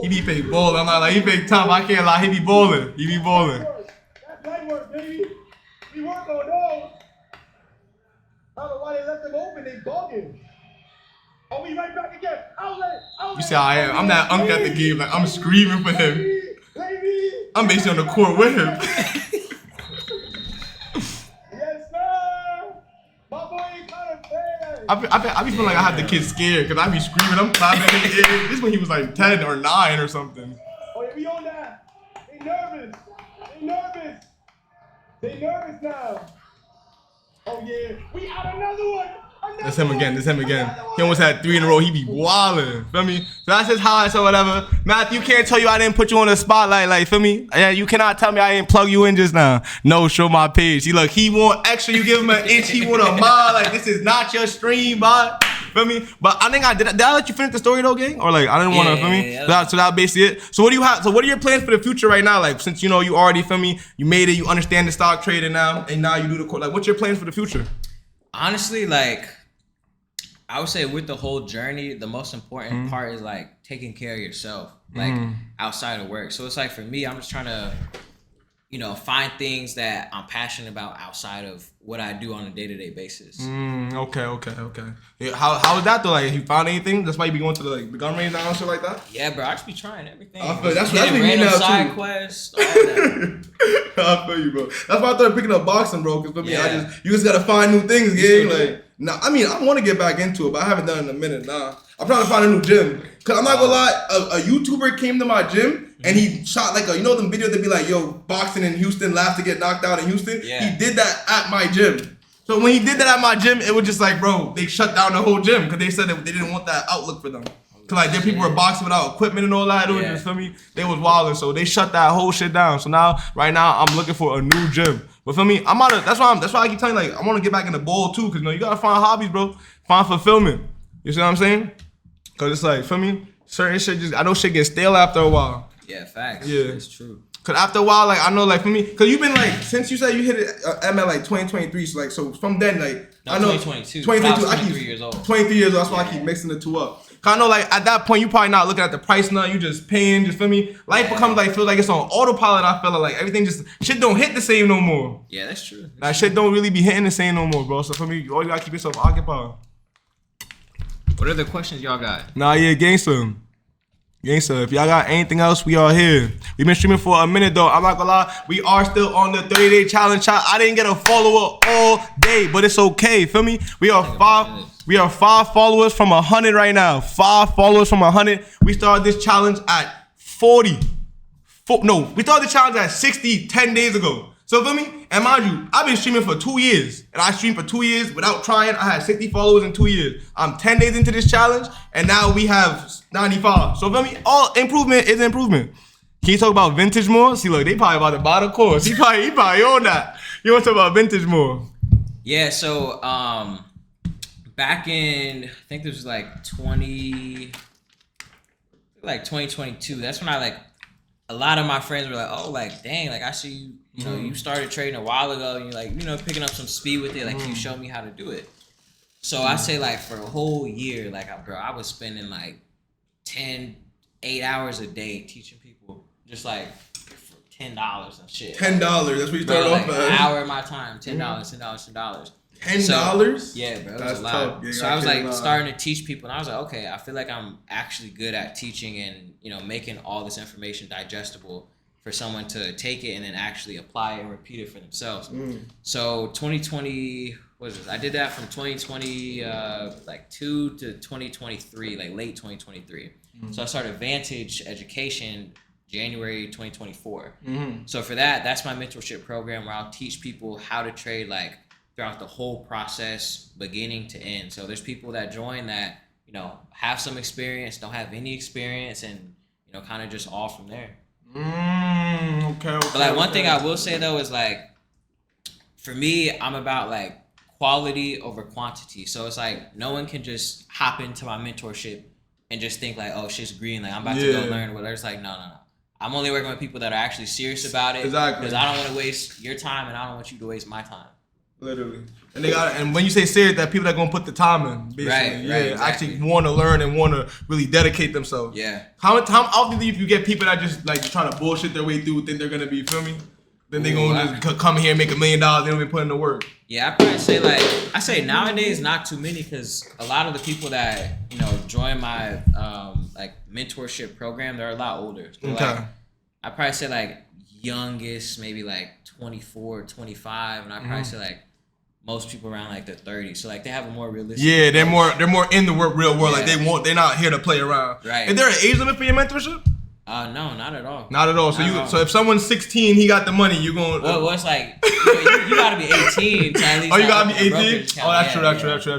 He be fake balling. I'm not like, he fake tough. I can't lie. He be balling. He be balling. That's night work, baby. We work on those. I don't know why they left them open. They bugging. Are we right back again? Outlet. You see how I am. I'm that unk at the game. Like I'm screaming for him. I'm basically on the court with him. Yes, sir. My boy ain't kind of bad. I be feeling like I have the kids scared because I be screaming. I'm clapping in his ear. This when he was like 10 or 9 or something. Oh, yeah, we on that. They nervous. They nervous. They nervous now. Oh, yeah. We out another one. That's him again. That's him again. He almost had 3 in a row. He be wildin'. Feel me? So that's his highlights or whatever. Matthew, you can't tell you I didn't put you on the spotlight. Like, feel me? Yeah, you cannot tell me I didn't plug you in just now. No, show my page. He look, he want extra. You give him an inch. He want a mile. Like, this is not your stream, bud. Feel me? But I think did I let you finish the story though, gang? Or like I didn't want to, feel me? Yeah. So that's basically it. So what do you have? So what are your plans for the future right now? Like since you know you already, feel me, you made it, you understand the stock trading now, and now you do the court. Like what's your plans for the future? Honestly, like I would say with the whole journey, the most important part is like taking care of yourself, like outside of work. So it's like for me, I'm just trying to, you know, find things that I'm passionate about outside of what I do on a day-to-day basis. Okay. Yeah, how is that though? Like, you found anything? That's why you be going to the gun range now and shit like that? Yeah, bro, I just be trying everything. I feel that's Getting what me random now side too. quests, all that. I feel you, bro. That's why I started picking up boxing, bro. Cause for me, Yeah. you just gotta find new things, You yeah. still Like, nah, I mean, I want to get back into it, but I haven't done it in a minute. Nah, I'm trying to find a new gym. Cause I'm not gonna lie, a YouTuber came to my gym and he shot like you know them videos that be like, yo, boxing in Houston, last to get knocked out in Houston. Yeah. He did that at my gym. So when he did that at my gym, it was just like, bro, they shut down the whole gym because they said that they didn't want that outlook for them. Cause like, there people were boxing without equipment and all that. It was just, feel me? They was wilding, so they shut that whole shit down. So now, right now, I'm looking for a new gym. But for me, I'm out of. That's why I keep telling you, like, I want to get back in the ball too. Cause you know, you gotta find hobbies, bro. Find fulfillment. You see what I'm saying? Cause it's like, for me, certain shit I know shit gets stale after a while. Yeah, facts. Yeah. It's true. Cause after a while, like I know, like for me, cause you've been like since you said you hit it at like 2023, so from then, like No, I know 2022. 2022, I was 23 years old. 23 years old. That's why I keep mixing the two up. Cause I know, like at that point, you probably not looking at the price now. You just paying, just feel me. Life becomes like feel like it's on autopilot. I feel like everything just shit don't hit the same no more. Yeah, that's true. That shit don't really be hitting the same no more, bro. So for me, you always gotta keep yourself occupied. What other questions y'all got? Nah, yeah, gangster. Gangsta, if y'all got anything else, we are here. We've been streaming for a minute though. I'm not gonna lie, we are still on the 30-day challenge. I didn't get a follower all day, but it's okay. Feel me? We are 5 followers from 100 right now. 5 followers from 100. We started this challenge at 40. We started the challenge at 60 10 days ago. So feel me? And mind you, I've been streaming for 2 years. And I streamed for 2 years without trying. I had 60 followers in 2 years. I'm 10 days into this challenge, and now we have 95. So feel me? All improvement is improvement. Can you talk about vintage more? See, look, they probably about to buy the course. He probably on that. You want to talk about vintage more? Yeah, so back in, I think this was like 2022. That's when a lot of my friends were like, oh, like, dang, like, I see you, you know, you started trading a while ago, and you're like, you know, picking up some speed with it. Like, can you show me how to do it? So I say, like, for a whole year, like, I was spending like 8 hours a day teaching people, just like for $10 and shit. $10, that's what you started off at. An hour of my time, $10, $10. $10? Yeah, bro, it was That's a lot. tough. Yeah, so I was like starting to teach people, and I was like, okay, I feel like I'm actually good at teaching and, you know, making all this information digestible for someone to take it and then actually apply it and repeat it for themselves. So 2020, what is it? I did that from 2020 2 to 2023, like late 2023. So I started Vantage Education January 2024. So for that, that's my mentorship program where I'll teach people how to trade like throughout the whole process, beginning to end. So there's people that join that, you know, have some experience, don't have any experience, and, you know, kind of just all from there. Okay. But like one thing I will say though is like, for me, I'm about like quality over quantity. So it's like no one can just hop into my mentorship and just think like, oh, shit's green, like I'm about to go learn or whatever. It's like, no. I'm only working with people that are actually serious about it. Exactly. Because I don't want to waste your time and I don't want you to waste my time. Literally. And when you say serious, that people that gonna put the time in, basically. Right, exactly. Actually want to learn and want to really dedicate themselves. Yeah. How often do you get people that just like trying to bullshit their way through, think they're gonna be, feel me? Then they gonna just come here and make $1 million, they don't even put in the work. Yeah, I probably say nowadays not too many, because a lot of the people that, you know, join my like mentorship program, they're a lot older. So Okay. like, I probably say like youngest maybe like 24, 25, and I probably say like most people around like the 30s. So like they have a more realistic. Yeah, they're more in the real world. Yeah. Like they're not here to play around. Right. Is there an age limit for your mentorship? No, not at all. Not at all. So if someone's 16, he got the money, you going. Well, it's like you gotta be 18 to at least. Oh, you gotta be have a 18. brokerage account. Oh, that's Yeah,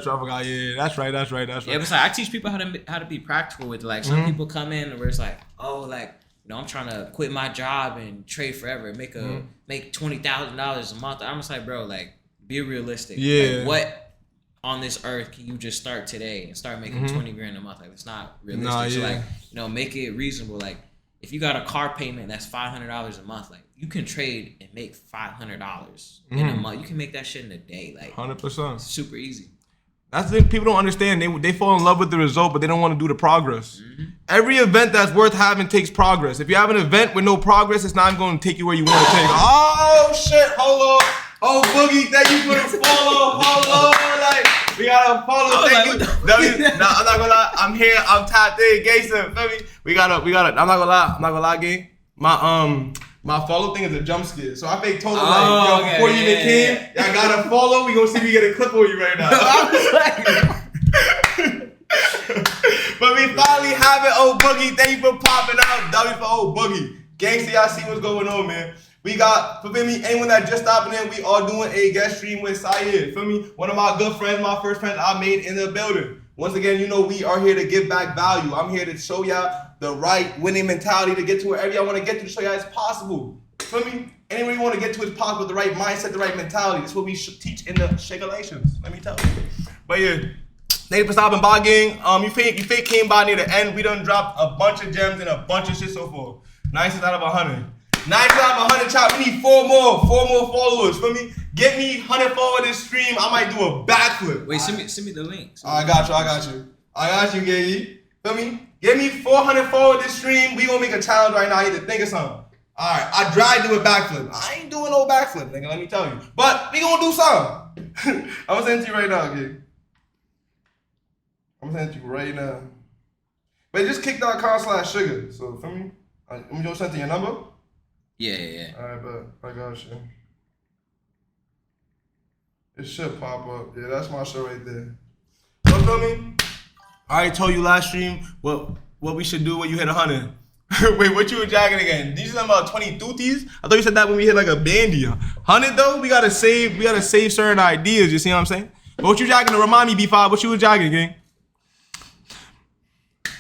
true. I forgot. Yeah, that's right. Yeah, but it's like I teach people how to be practical with it. Like some people come in where it's like, oh, like, you know, I'm trying to quit my job and trade forever, make $20,000 a month. I'm just like, bro, like, be realistic. Yeah. Like, what on this earth can you just start today and start making 20 grand a month? Like, it's not realistic. Nah, So yeah. like, you know, make it reasonable. Like, if you got a car payment that's $500 a month, like, you can trade and make $500 in a month. You can make that shit in a day. Like, 100%. super easy. That's the thing people don't understand. They fall in love with the result, but they don't want to do the progress. Every event that's worth having takes progress. If you have an event with no progress, it's not going to take you where you want to take. Oh shit! Hold on. Oh Boogie, thank you for the follow. Hold on, like we gotta follow. Thank you. Nah, I'm not gonna lie. I'm here. I'm tapped in. Gangsta, feel me? We gotta. I'm not gonna lie, gang. My follow thing is a jump scare. So I think told him like, before you even came, y'all gotta follow. We gonna see if we get a clip on you right now. But we finally have it, old Boogie. Thank you for popping out. W for old Boogie. Gangsta, y'all see what's going on, man. We got, feel me, anyone that just stopping in, we are doing a guest stream with Sire. Feel me? One of my good friends, my first friend I made in the building. Once again, you know, we are here to give back value. I'm here to show y'all the right winning mentality to get to wherever y'all want to get to show y'all it's possible. Feel me? Anywhere you want to get to is possible with the right mindset, the right mentality. That's what we should teach in the Shigga, let me tell you. But yeah, thank you for stopping by, gang. You fake came by near the end. We done dropped a bunch of gems and a bunch of shit so far. 96 out of 100. 90 out of 100 chop. We need 4 more followers. Feel me? Get me 100 followers this stream. I might do a backflip. Wait, send me the link. I got you, Gay. Feel me? Get me 400 followers this stream. We gonna make a challenge right now. I need to think of something. Alright, I tried to do a backflip. I ain't doing no backflip, nigga, let me tell you. But we gonna do something. I'm gonna send it to you right now, Gay. I'm gonna send it to you right now. But just kick.com/Shigga. So feel me? Let me just send to your number. Yeah. Alright, but I got you. It should pop up. Yeah, that's my show right there. So feel me? I already told you last stream what we should do when you hit 100. Wait, what you were jagging again? Did you say about 20 thooties? I thought you said that when we hit like a bandy. 100 though, we gotta save certain ideas, you see what I'm saying? But what you jagging to remind me, B5, what you was jagging, gang?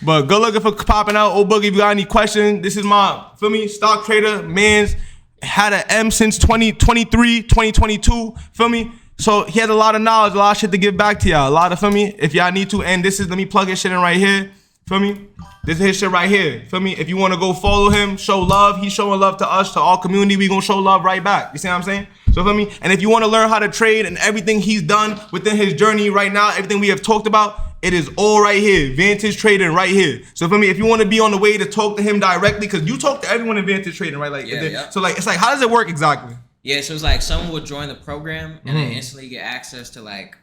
But good looking for popping out. Old Boogie, if you got any questions, this is my, feel me, stock trader, man's had an M since 2023, 2022, feel me? So he has a lot of knowledge, a lot of shit to give back to y'all. A lot of, feel me, if y'all need to, and this is, let me plug his shit in right here, feel me? This is his shit right here, feel me? If you wanna go follow him, show love, he's showing love to us, to our community, we gonna show love right back. You see what I'm saying? So feel me? And if you wanna learn how to trade and everything he's done within his journey right now, everything we have talked about, it is all right here. Vantage Trading right here. So for me, if you want to be on the way to talk to him directly, because you talk to everyone in Vantage Trading, right? Like, Yeah. So like, it's like, how does it work exactly? Yeah, so it's like someone will join the program and they instantly get access to like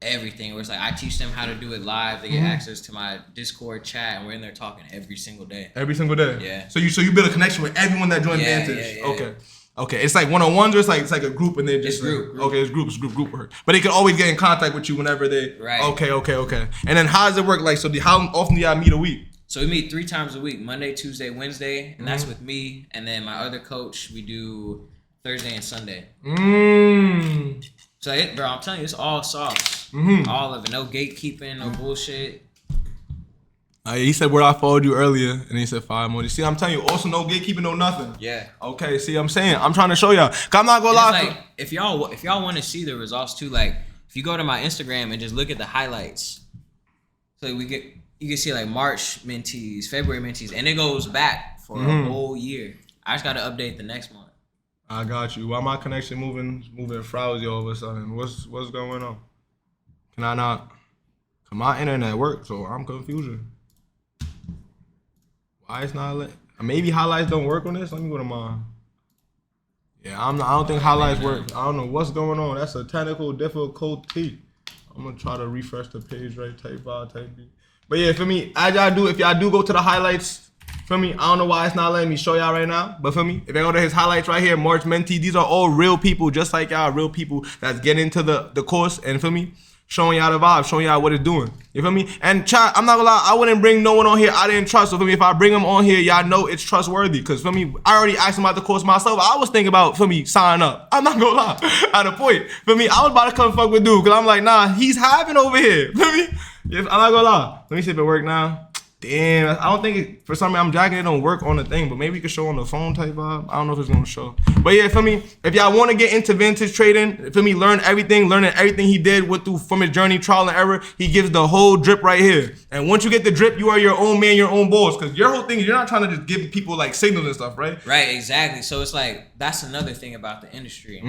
everything. Where it's like I teach them how to do it live. They get access to my Discord chat, and we're in there talking every single day. Every single day. Yeah. So you build a connection with everyone that joined Vantage. Yeah. Okay. It's like one-on-ones, or it's like a group, and they just It's group. Okay, it's group work. But they can always get in contact with you whenever they. Right. Okay. And then how does it work? Like, so how often do y'all meet a week? So we meet 3 times a week: Monday, Tuesday, Wednesday, and that's with me. And then my other coach, we do Thursday and Sunday. So bro, I'm telling you, it's all sauce. All of it. No gatekeeping, no bullshit. He said where I followed you earlier, and he said 5 more. You see, I'm telling you, also no gatekeeping, no nothing. Yeah. Okay, see, I'm saying, I'm trying to show y'all. 'Cause I'm not gonna lie. Like, if y'all want to see the results too, like if you go to my Instagram and just look at the highlights, so you can see like March mentees, February mentees, and it goes back for a whole year. I just gotta update the next month. I got you. Why my connection moving frowsy all of a sudden? What's going on? Can I not? Cause my internet works, so I'm confused. Why it's not lit? Maybe highlights don't work on this. Let me go to mine. Yeah, I don't think highlights work. I don't know what's going on. That's a technical difficulty. I'm gonna try to refresh the page, right? Type B. But yeah, for me, as y'all do, if y'all do go to the highlights, for me, I don't know why it's not letting me show y'all right now. But for me, if I go to his highlights right here, March Mentee, these are all real people, just like y'all, real people that's getting into the course. And for me, showing y'all the vibe, showing y'all what it's doing. You feel me? And chat, I'm not gonna lie, I wouldn't bring no one on here I didn't trust. So for me, if I bring them on here, y'all know it's trustworthy. Cause for me, I already asked him about the course myself. I was thinking about, for me, sign up. I'm not gonna lie. At a point, for me, I was about to come fuck with dude. Cause I'm like, nah, he's having over here. For me, I'm not gonna lie. Let me see if it work now. Damn, I don't think it, for some reason I'm dragging it don't work on the thing, but maybe you can show on the phone type vibe. I don't know if it's gonna show. But yeah, for me, if y'all want to get into vintage trading, for me, learning everything he did from his journey, trial and error, he gives the whole drip right here. And once you get the drip, you are your own man, your own boss. Cause your whole thing is you're not trying to just give people like signals and stuff, right? Right, exactly. So it's like, that's another thing about the industry.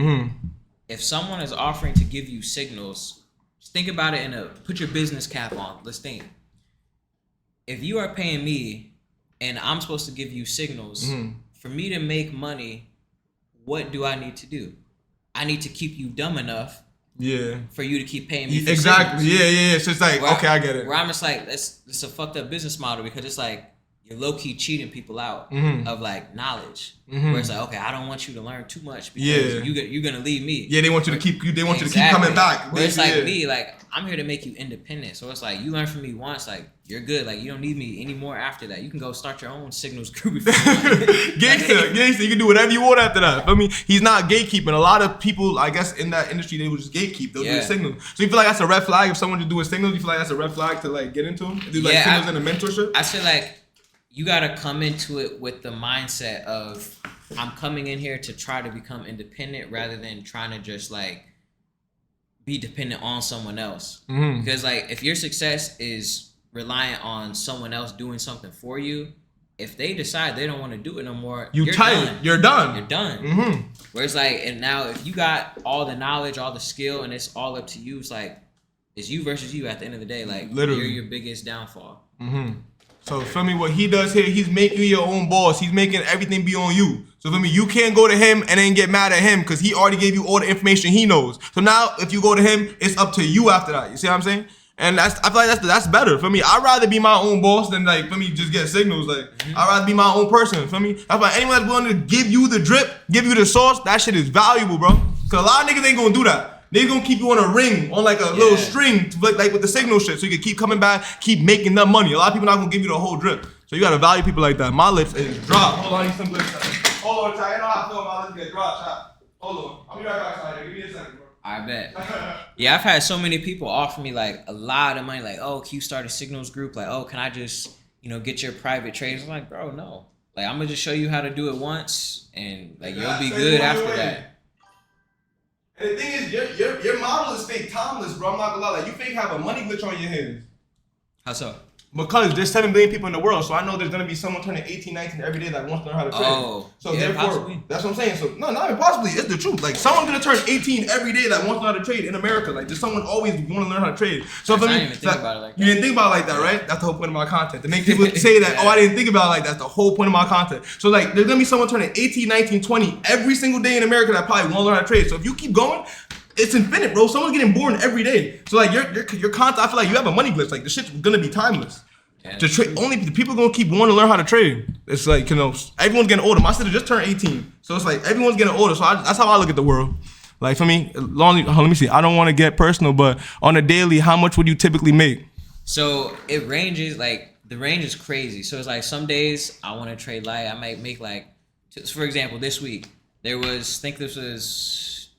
If someone is offering to give you signals, just think about it put your business cap on. Let's think. If you are paying me and I'm supposed to give you signals, for me to make money, what do I need to do? I need to keep you dumb enough for you to keep paying me for exactly. signals. Yeah. So it's like, okay, I get it. Where I'm just like, it's a fucked up business model because it's like, you're low-key cheating people out of like knowledge. Where it's like, okay, I don't want you to learn too much because you're gonna leave me. Yeah, they want you to keep coming back. Where it's like me, like I'm here to make you independent. So it's like you learn from me once, like you're good. Like you don't need me anymore after that. You can go start your own signals group if you want. Gangsta, you can do whatever you want after that. I mean, he's not gatekeeping. A lot of people, I guess, in that industry, they will just gatekeep. They'll do a signal. So you feel like that's a red flag if someone just do a signal? You feel like that's a red flag to like get into them? Do like signals in a mentorship? I feel like you gotta come into it with the mindset of I'm coming in here to try to become independent rather than trying to just like be dependent on someone else. Because like if your success is reliant on someone else doing something for you, if they decide they don't want to do it no more, you're done. You're done. You're done. Whereas like, and now if you got all the knowledge, all the skill, and it's all up to you, it's like it's you versus you at the end of the day. Like literally, you're your biggest downfall. So feel me, what he does here, he's making you your own boss. He's making everything be on you. So feel me, you can't go to him and then get mad at him because he already gave you all the information he knows. So now if you go to him, it's up to you after that. You see what I'm saying? And I feel like that's better for me. I'd rather be my own boss than like for me just get signals. Like I'd rather be my own person. For me, that's why anyone that's willing to give you the drip, give you the sauce, that shit is valuable, bro. Cause a lot of niggas ain't gonna do that. They gonna keep you on a ring, on like a little string, like with the signal shit, so you can keep coming back, keep making that money. A lot of people not gonna give you the whole drip, so you gotta value people like that. My lips is dropped. Hold on, I need some glips. Hold on, Ty. You know how I feel my lips get dropped, Ty. Hold on, I'll be right back, Ty. Give me a second, bro. I bet. Yeah, I've had so many people offer me like a lot of money, like, oh, can you start a signals group? Like, oh, can I just, get your private trades? I'm like, bro, no. Like, I'm gonna just show you how to do it once, and like you'll be good after that. And the thing is, your model is fake timeless, bro. I'm not gonna lie. Like, you fake have a money glitch on your hands. How so? Because there's 7 billion people in the world, so I know there's gonna be someone turning 18, 19 every day that wants to learn how to trade. Oh, so yeah, therefore, possibly. That's what I'm saying. So no, not even possibly. It's the truth. Like someone's gonna turn 18 every day that wants to learn how to trade in America. Like there's someone always want to learn how to trade. So for me, I didn't even think about it like that. You didn't think about it like that, right? That's the whole point of my content. To make people say that, oh, I didn't think about it like that. That's the whole point of my content. So like, there's gonna be someone turning 18, 19, 20 every single day in America that probably want to learn how to trade. So if you keep going, it's infinite, bro. Someone's getting born every day. So like your content, I feel like you have a money glitch. Like the shit's gonna be timeless. Yeah, To trade, only the people gonna keep wanting to learn how to trade. It's like everyone's getting older. My sister just turned 18, so it's like everyone's getting older. So that's how I look at the world. Like for me, let me see. I don't want to get personal, but on a daily, how much would you typically make? So it ranges. Like the range is crazy. So it's like some days I want to trade light. I might make like, for example, this week there was. I think this was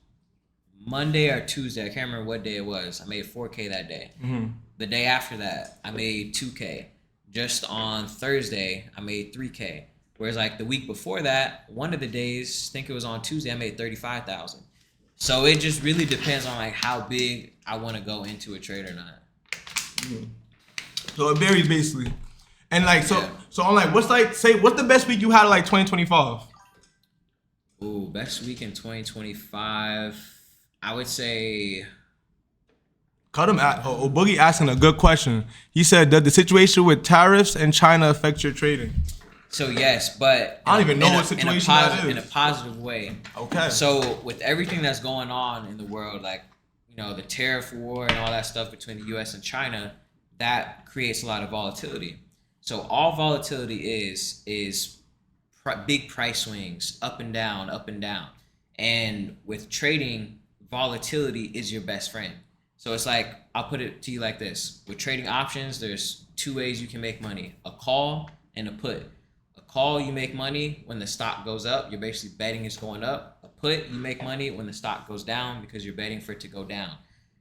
Monday or Tuesday. I can't remember what day it was. I made 4K that day. Mm-hmm. The day after that, I made 2K. Just on Thursday, I made 3K. Whereas like the week before that, one of the days, I think it was on Tuesday, I made 35,000. So it just really depends on like how big I want to go into a trade or not. Mm-hmm. So it varies basically. And like so I'm like, what's the best week you had like 2025? Ooh, best week in 2025, I would say. Cut him at Boogie asking a good question. He said, "Does the situation with tariffs and China affect your trading?" So yes, but I don't even know what situation that is. In a positive way. Okay. So with everything that's going on in the world, like the tariff war and all that stuff between the U.S. and China, that creates a lot of volatility. So all volatility is big price swings, up and down, up and down. And with trading, volatility is your best friend. So it's like, I'll put it to you like this. With trading options, there's 2 ways you can make money. A call and a put. A call, you make money when the stock goes up. You're basically betting it's going up. A put, you make money when the stock goes down because you're betting for it to go down.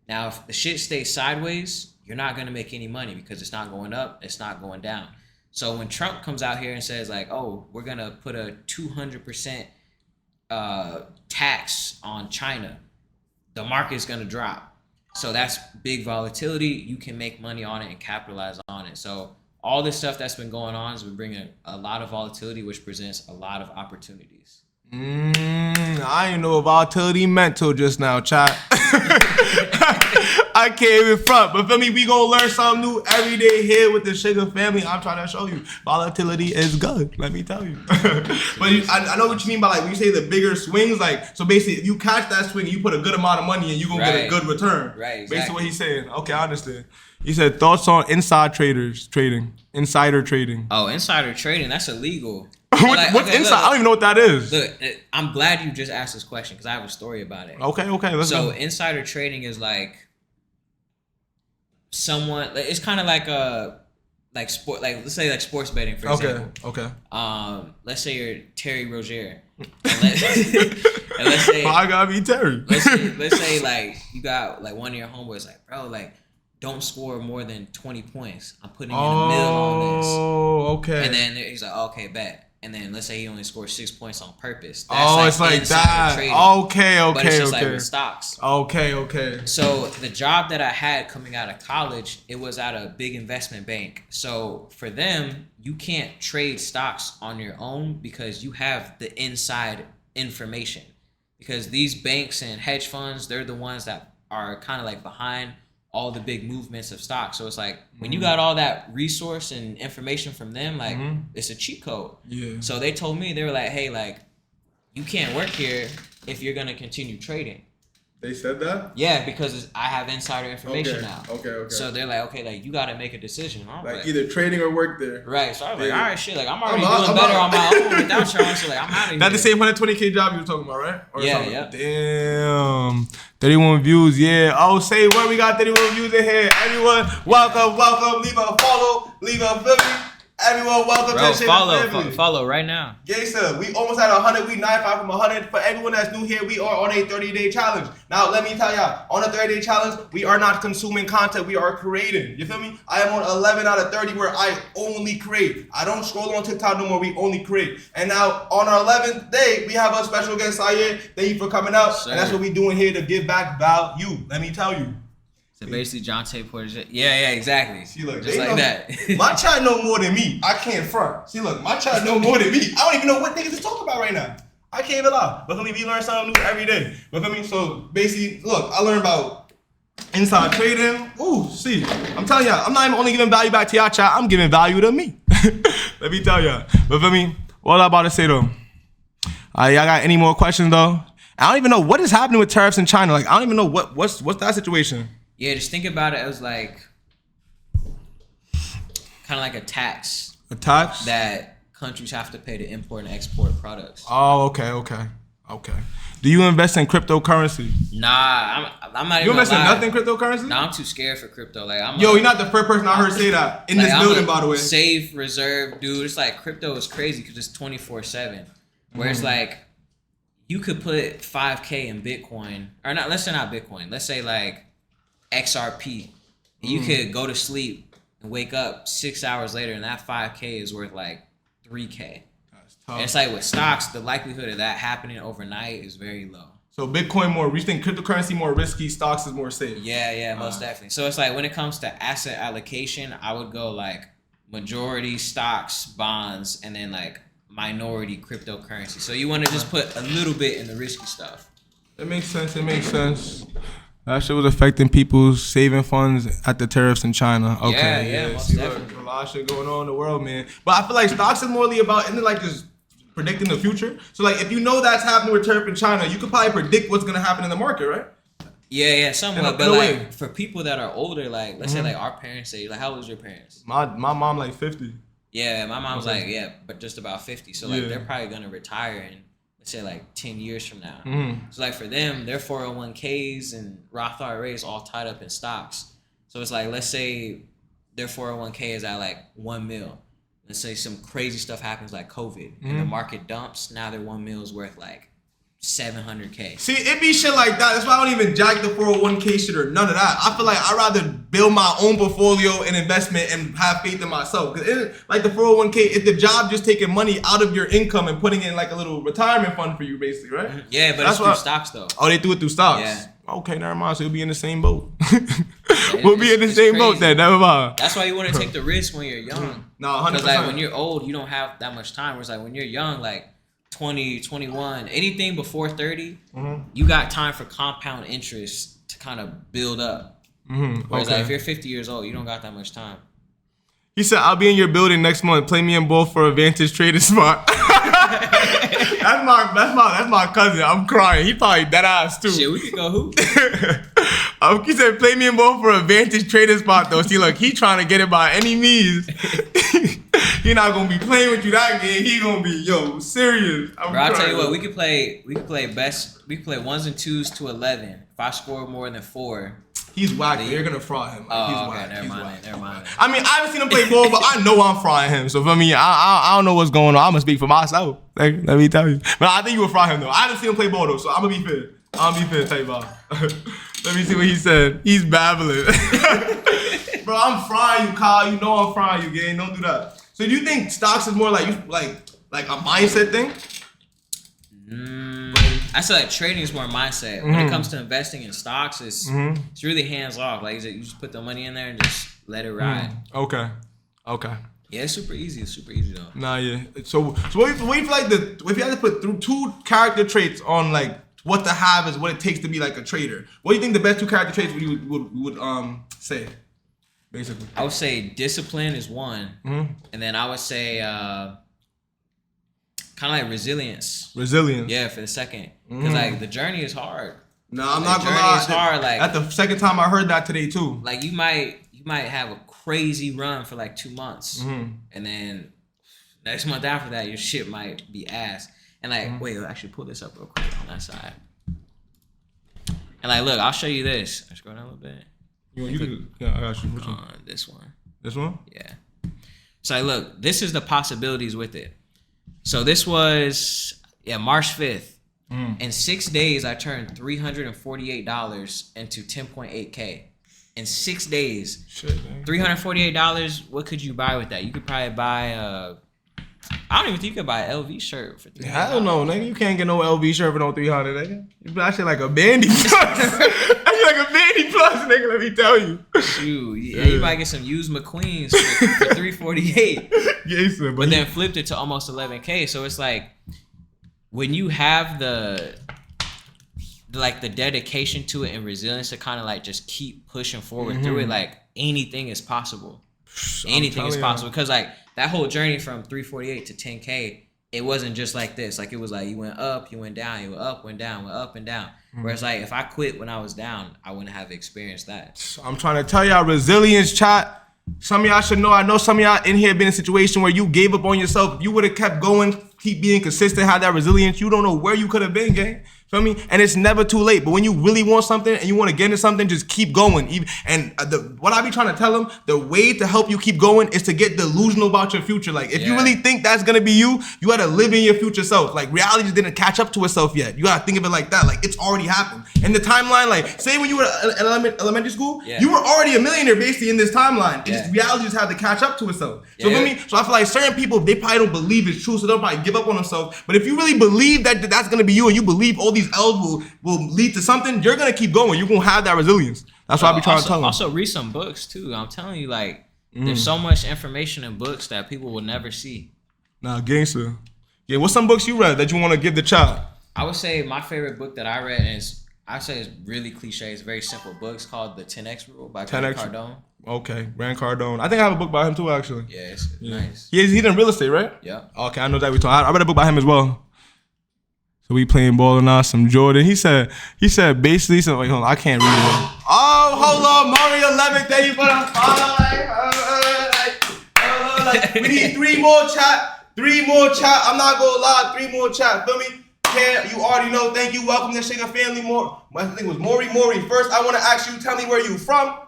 Now, if the shit stays sideways, you're not going to make any money because it's not going up, it's not going down. So when Trump comes out here and says like, oh, we're going to put a 200% tax on China, the market's going to drop. So that's big volatility. You can make money on it and capitalize on it. So all this stuff that's been going on has been bringing a lot of volatility, which presents a lot of opportunities. I ain't know what volatility meant till just now, chat. I can't even front, but for me, we gonna learn something new every day here with the Shigga family. I'm trying to show you volatility is good. Let me tell you. But I know what you mean by like when you say the bigger swings. Like so, basically, if you catch that swing, you put a good amount of money and you gonna get a good return. Right. Exactly. Basically, what he's saying. Okay, I understand. He said thoughts on insider trading. Oh, insider trading, that's illegal. What's inside? Look, I don't even know what that is. Look, I'm glad you just asked this question because I have a story about it. Okay, let's go. So insider trading is like someone. It's kind of like sport. Like let's say like sports betting for example. Okay. Let's say you're Terry Rozier. And let's say I gotta be Terry. let's say like you got like one of your homeboys like, bro, like don't score more than 20 points. I'm putting in $1 million on this. Oh, okay. And then he's like, okay, bet. And then let's say he only scores 6 points on purpose. That's it's like that. Trading. Okay. But it's just like with stocks. Okay. So the job that I had coming out of college, it was at a big investment bank. So for them, you can't trade stocks on your own because you have the inside information. Because these banks and hedge funds, they're the ones that are kind of like behind all the big movements of stock. So it's like when you got all that resource and information from them, like it's a cheat code. Yeah. So they told me, they were like, hey, like you can't work here if you're gonna continue trading. They said that? Yeah, because I have insider information Okay. now. Okay. So they're like, okay, like you got to make a decision. I'm Like either trading or work there. Right. So I was like, Yeah. all right, shit. Like I'm already I'm doing better out. on my own without y'all. So like I'm out of here. That's the same 120K job you were talking about, right? Or Yeah, something? yeah. Damn. 31 views, yeah. Oh, say what? We got 31 views in here. Everyone, welcome. Leave a follow. Leave a Philly. Everyone, welcome Bro, to the family. follow right now. Gangsta, we almost had 100. We 95 from 100. For everyone that's new here, we are on a 30-day challenge. Now, let me tell y'all, on a 30-day challenge, we are not consuming content. We are creating. You feel me? I am on 11 out of 30 where I only create. I don't scroll on TikTok no more. We only create. And now, on our 11th day, we have a special guest, Sire. Thank you for coming out. Sir. And that's what we doing here to give back value. Let me tell you. So basically, John Tay Porter. Yeah, exactly. See, look, just like know, that. My chat know more than me. I can't front. See, look, my chat know more than me. I don't even know what niggas is talking about right now. I can't even lie. But for me, we learn something new every day. But for me, so basically, look, I learned about inside trading. Ooh, see, I'm telling y'all, I'm not even only giving value back to y'all chat. I'm giving value to me. Let me tell y'all. But for me, what I'm about to say though. Y'all got any more questions though? I don't even know what is happening with tariffs in China. Like, I don't even know what's that situation. Yeah, just think about it as like kind of like a tax. A tax? That countries have to pay to import and export products. Oh, okay. Do you invest in cryptocurrency? Nah, I'm not You even invest in lie. nothing cryptocurrency? Nah, I'm too scared for crypto. Like I'm. Yo, you're not the first person I heard say that in this I'm building, a by the way. Safe reserve, dude. It's like crypto is crazy because it's 24/7. Where it's like you could put 5K in Bitcoin, or not. Let's say not Bitcoin. Let's say like XRP. And you could go to sleep and wake up 6 hours later, and that 5K is worth like 3K. That's tough. And it's like with stocks, the likelihood of that happening overnight is very low. So Bitcoin more, we think cryptocurrency more risky, stocks is more safe. Yeah, most definitely. So it's like when it comes to asset allocation, I would go like majority stocks, bonds, and then like minority cryptocurrency. So you want to just put a little bit in the risky stuff. It makes sense. That shit was affecting people's saving funds at the tariffs in China. Okay, Yeah, most See, look, definitely. a lot of shit going on in the world, man. But I feel like stocks is morely about, isn't it like just predicting the future? So like if you know that's happening with tariff in China, you could probably predict what's gonna happen in the market, right? Yeah, somewhat. In a But like way. for people that are older, like let's say like our parents say, like how old is your parents? My mom like 50. Yeah, my mom's Okay. like, yeah, but just about 50. So like Yeah. they're probably gonna retire in let's say like 10 years from now. Mhm. So like for them, their 401ks and Roth IRAs all tied up in stocks. So it's like let's say their 401k is at like 1 mil. Let's say some crazy stuff happens like COVID and the market dumps. Now their 1 mil is worth like 700K. See, it be shit like that. That's why I don't even jack the 401k shit or none of that. I feel like I'd rather build my own portfolio and investment and have faith in myself. Because like the 401k, it's the job just taking money out of your income and putting it in like a little retirement fund for you, basically, right? Yeah, but That's it's through why- stocks though. Oh, they do it through stocks? Yeah. Okay, never mind. So we'll be in the same boat. We'll be in the it's same boat crazy. then. Never mind. That's why you want to take the risk when you're young. No, 100%. Because like when you're old, you don't have that much time. Whereas like when you're young, like 20, 21, anything before 30, you got time for compound interest to kind of build up. Whereas like if you're 50 years old, you don't got that much time. He said, I'll be in your building next month. Play me in both for a Vantage Trading Spot. That's my cousin. I'm crying. He probably dead ass too. Shit, we could go hoop. He said, play me in both for a Vantage Trading Spot though. See, look, he trying to get it by any means. He not gonna be playing with you that game. He gonna be, serious. Bro, I'll tell you what, we could play ones and twos to 11. If I score more than 4. He's whack. You're gonna fraud him. Oh, He's okay, whack. never He's mind whack. it, never mind it. I mean, I haven't seen him play ball, but I know I'm frying him. So for me, I don't know what's going on. I'm gonna speak for myself. Like, let me tell you. But I think you would fry him though. I haven't seen him play ball though, so I'm gonna be fair. Tell you about. Let me see what he said. He's babbling. Bro, I'm frying you, Kyle. You know I'm frying you, gang. Don't do that. So do you think stocks is more like a mindset thing? I say like trading is more mindset. When it comes to investing in stocks, it's really hands off. Like you just put the money in there and just let it ride. Okay. Yeah, it's super easy. It's super easy though. Nah, yeah. So what do you feel like if you had to put through 2 character traits on like what to have is what it takes to be like a trader? What do you think the best 2 character traits you would say? Basically, I would say discipline is one, and then I would say kind of like resilience. resilience. Yeah, for the second, because like the journey is hard. No, I'm Like, not gonna journey lie. is hard. Like That's the second time I heard that today too. like you might have a crazy run for like 2 months, and then next month after that, your shit might be ass. And like, wait, I'll actually pull this up real quick on that side. And like, look, I'll show you this. Let's go down a little bit. Yeah, I got you. Which one? On this one. This one? Yeah. So like, look, this is the possibilities with it. So this was March 5th. In 6 days, I turned $348 into 10.8K. In 6 days, Shit, man. $348. What could you buy with that? You could probably buy I don't even think you could buy an LV shirt for $300. Hell no, nigga. You can't get no LV shirt for no 300, nigga. You buy shit like a bandy plus. That shit like a bandy plus, nigga. Let me tell you. Shoot, yeah, you might get some used McQueens for $348. Yes, sir, But then flipped it to almost 11K. So it's like when you have the dedication to it and resilience to kind of like just keep pushing forward through it, like anything is possible. Anything is possible because like that whole journey from 348 to 10K, it wasn't just like this. Like it was like you went up, you went down, you went up, went down, went up and down. Whereas like if I quit when I was down, I wouldn't have experienced that. I'm trying to tell y'all, resilience, chat. Some of y'all should know. I know some of y'all in here been in a situation where you gave up on yourself. If you would have kept going, keep being consistent, have that resilience, you don't know where you could have been, gang. Feel me? And it's never too late. But when you really want something and you want to get into something, just keep going. And what I be trying to tell them, the way to help you keep going is to get delusional about your future. Like, if you really think that's going to be you, you got to live in your future self. Like, reality just didn't catch up to itself yet. You got to think of it like that. Like, it's already happened. In the timeline, like, say when you were in elementary school, you were already a millionaire basically in this timeline. Just reality just had to catch up to itself. So for me, so I feel like certain people, they probably don't believe it's true, so they'll probably give up on themselves. But if you really believe that that's going to be you and you believe all these L's will lead to something, you're going to keep going. You're going to have that resilience. That's what I be trying to tell them. Also read some books too. I'm telling you, like, there's so much information in books that people will never see. Nah, gangster. Yeah, what's some books you read that you want to give the child? I would say my favorite book that I read is, I say it's really cliche. It's a very simple book. It's called The 10X Rule by Grant Cardone. Okay, Grant Cardone. I think I have a book by him too, actually. Yeah, it's nice. He's in real estate, right? Yeah. Okay, I know that we talk. I read a book by him as well. So we playing ball and some Jordan. He said basically, so wait, hold on, I can't read it. Oh, hold on, Mario 11, thank you for the follow. We need 3 more chat. 3 more chat. I'm not gonna lie, 3 more chat. Feel me? You already know. Thank you. Welcome to Shigga family. I think it was Maury. First, I want to ask you, tell me where you from.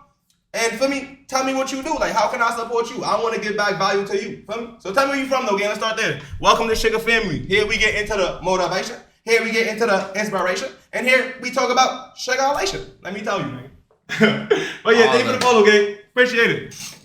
And feel me, tell me what you do. Like, how can I support you? I want to give back value to you. Feel me? So tell me where you from, though, gang. Let's start there. Welcome to Shigga family. Here we get into the motivation. Here we get into the inspiration. And here we talk about Shigga-lation. Let me tell you, man. But yeah, thank you for the follow, gang. Appreciate it.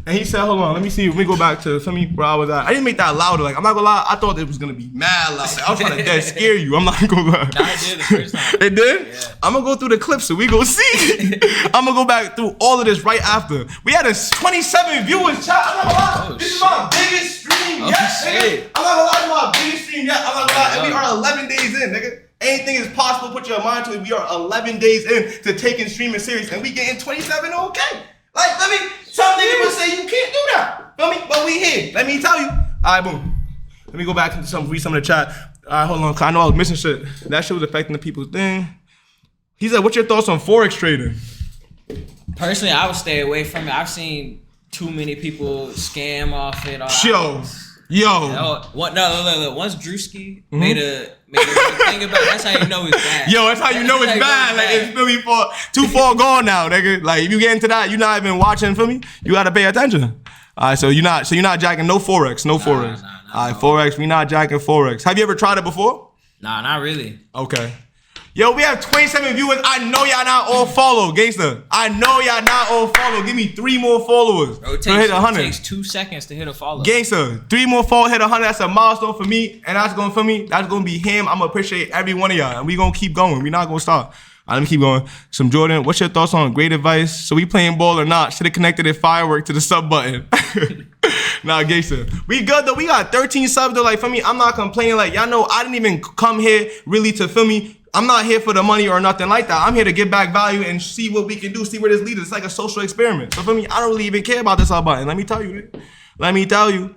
And he said, hold on, let me see. Let me go back to where I was at. I didn't make that louder. Like, I'm not gonna lie, I thought it was gonna be mad loud. Like, I was trying to dead scare you. I'm not gonna lie. Nah, it did the first time. It did? Yeah. I'm gonna go through the clips so we go see. I'm gonna go back through all of this right after. We had 27 viewers, chat. I'm not gonna lie. This is my biggest stream yet, nigga. I'm not gonna lie, this is my biggest stream yet. I'm not gonna lie. And we are 11 days in, nigga. Anything is possible. Put your mind to it. We are 11 days in to taking streaming serious, and we getting 27. Okay. Like, some niggas would say you can't do that. Feel me? But we here. Let me tell you. All right, boom. Let me go back to read some of the chat. All right, hold on. Cause I know I was missing shit. That shit was affecting the people's thing. He said, what's your thoughts on Forex trading? Personally, I would stay away from it. I've seen too many people scam off it. Yo. No, once Drewski made a thing about it, that's how you know it's bad. Yo, that's how you know it's bad. Like, it's feel me for too far gone now, nigga. Like, if you get into that, you're not even watching, feel me? You gotta pay attention. All right, so you're not jacking no Forex, Forex. All right, Forex, we not jacking Forex. Have you ever tried it before? Nah, not really. Okay. Yo, we have 27 viewers. I know y'all not all follow, gangster. I know y'all not all follow. Give me 3 more followers. Bro, it hit 100. takes 2 seconds to hit a follow. Gangster, 3 more follows, hit 100. That's a milestone for me, and that's going for me. That's going to be him. I'm going to appreciate every one of y'all, and we going to keep going. We not going to stop. All right, let me keep going. Some Jordan, what's your thoughts on great advice? So we playing ball or not? Should have connected a firework to the sub button. Nah, gangster. We good though. We got 13 subs though. Like, for me, I'm not complaining. Like, y'all know I didn't even come here really to, feel me, I'm not here for the money or nothing like that. I'm here to give back value and see what we can do, see where this leads us. It's like a social experiment. So for me, I don't really even care about this sub button. Let me tell you. Let me tell you.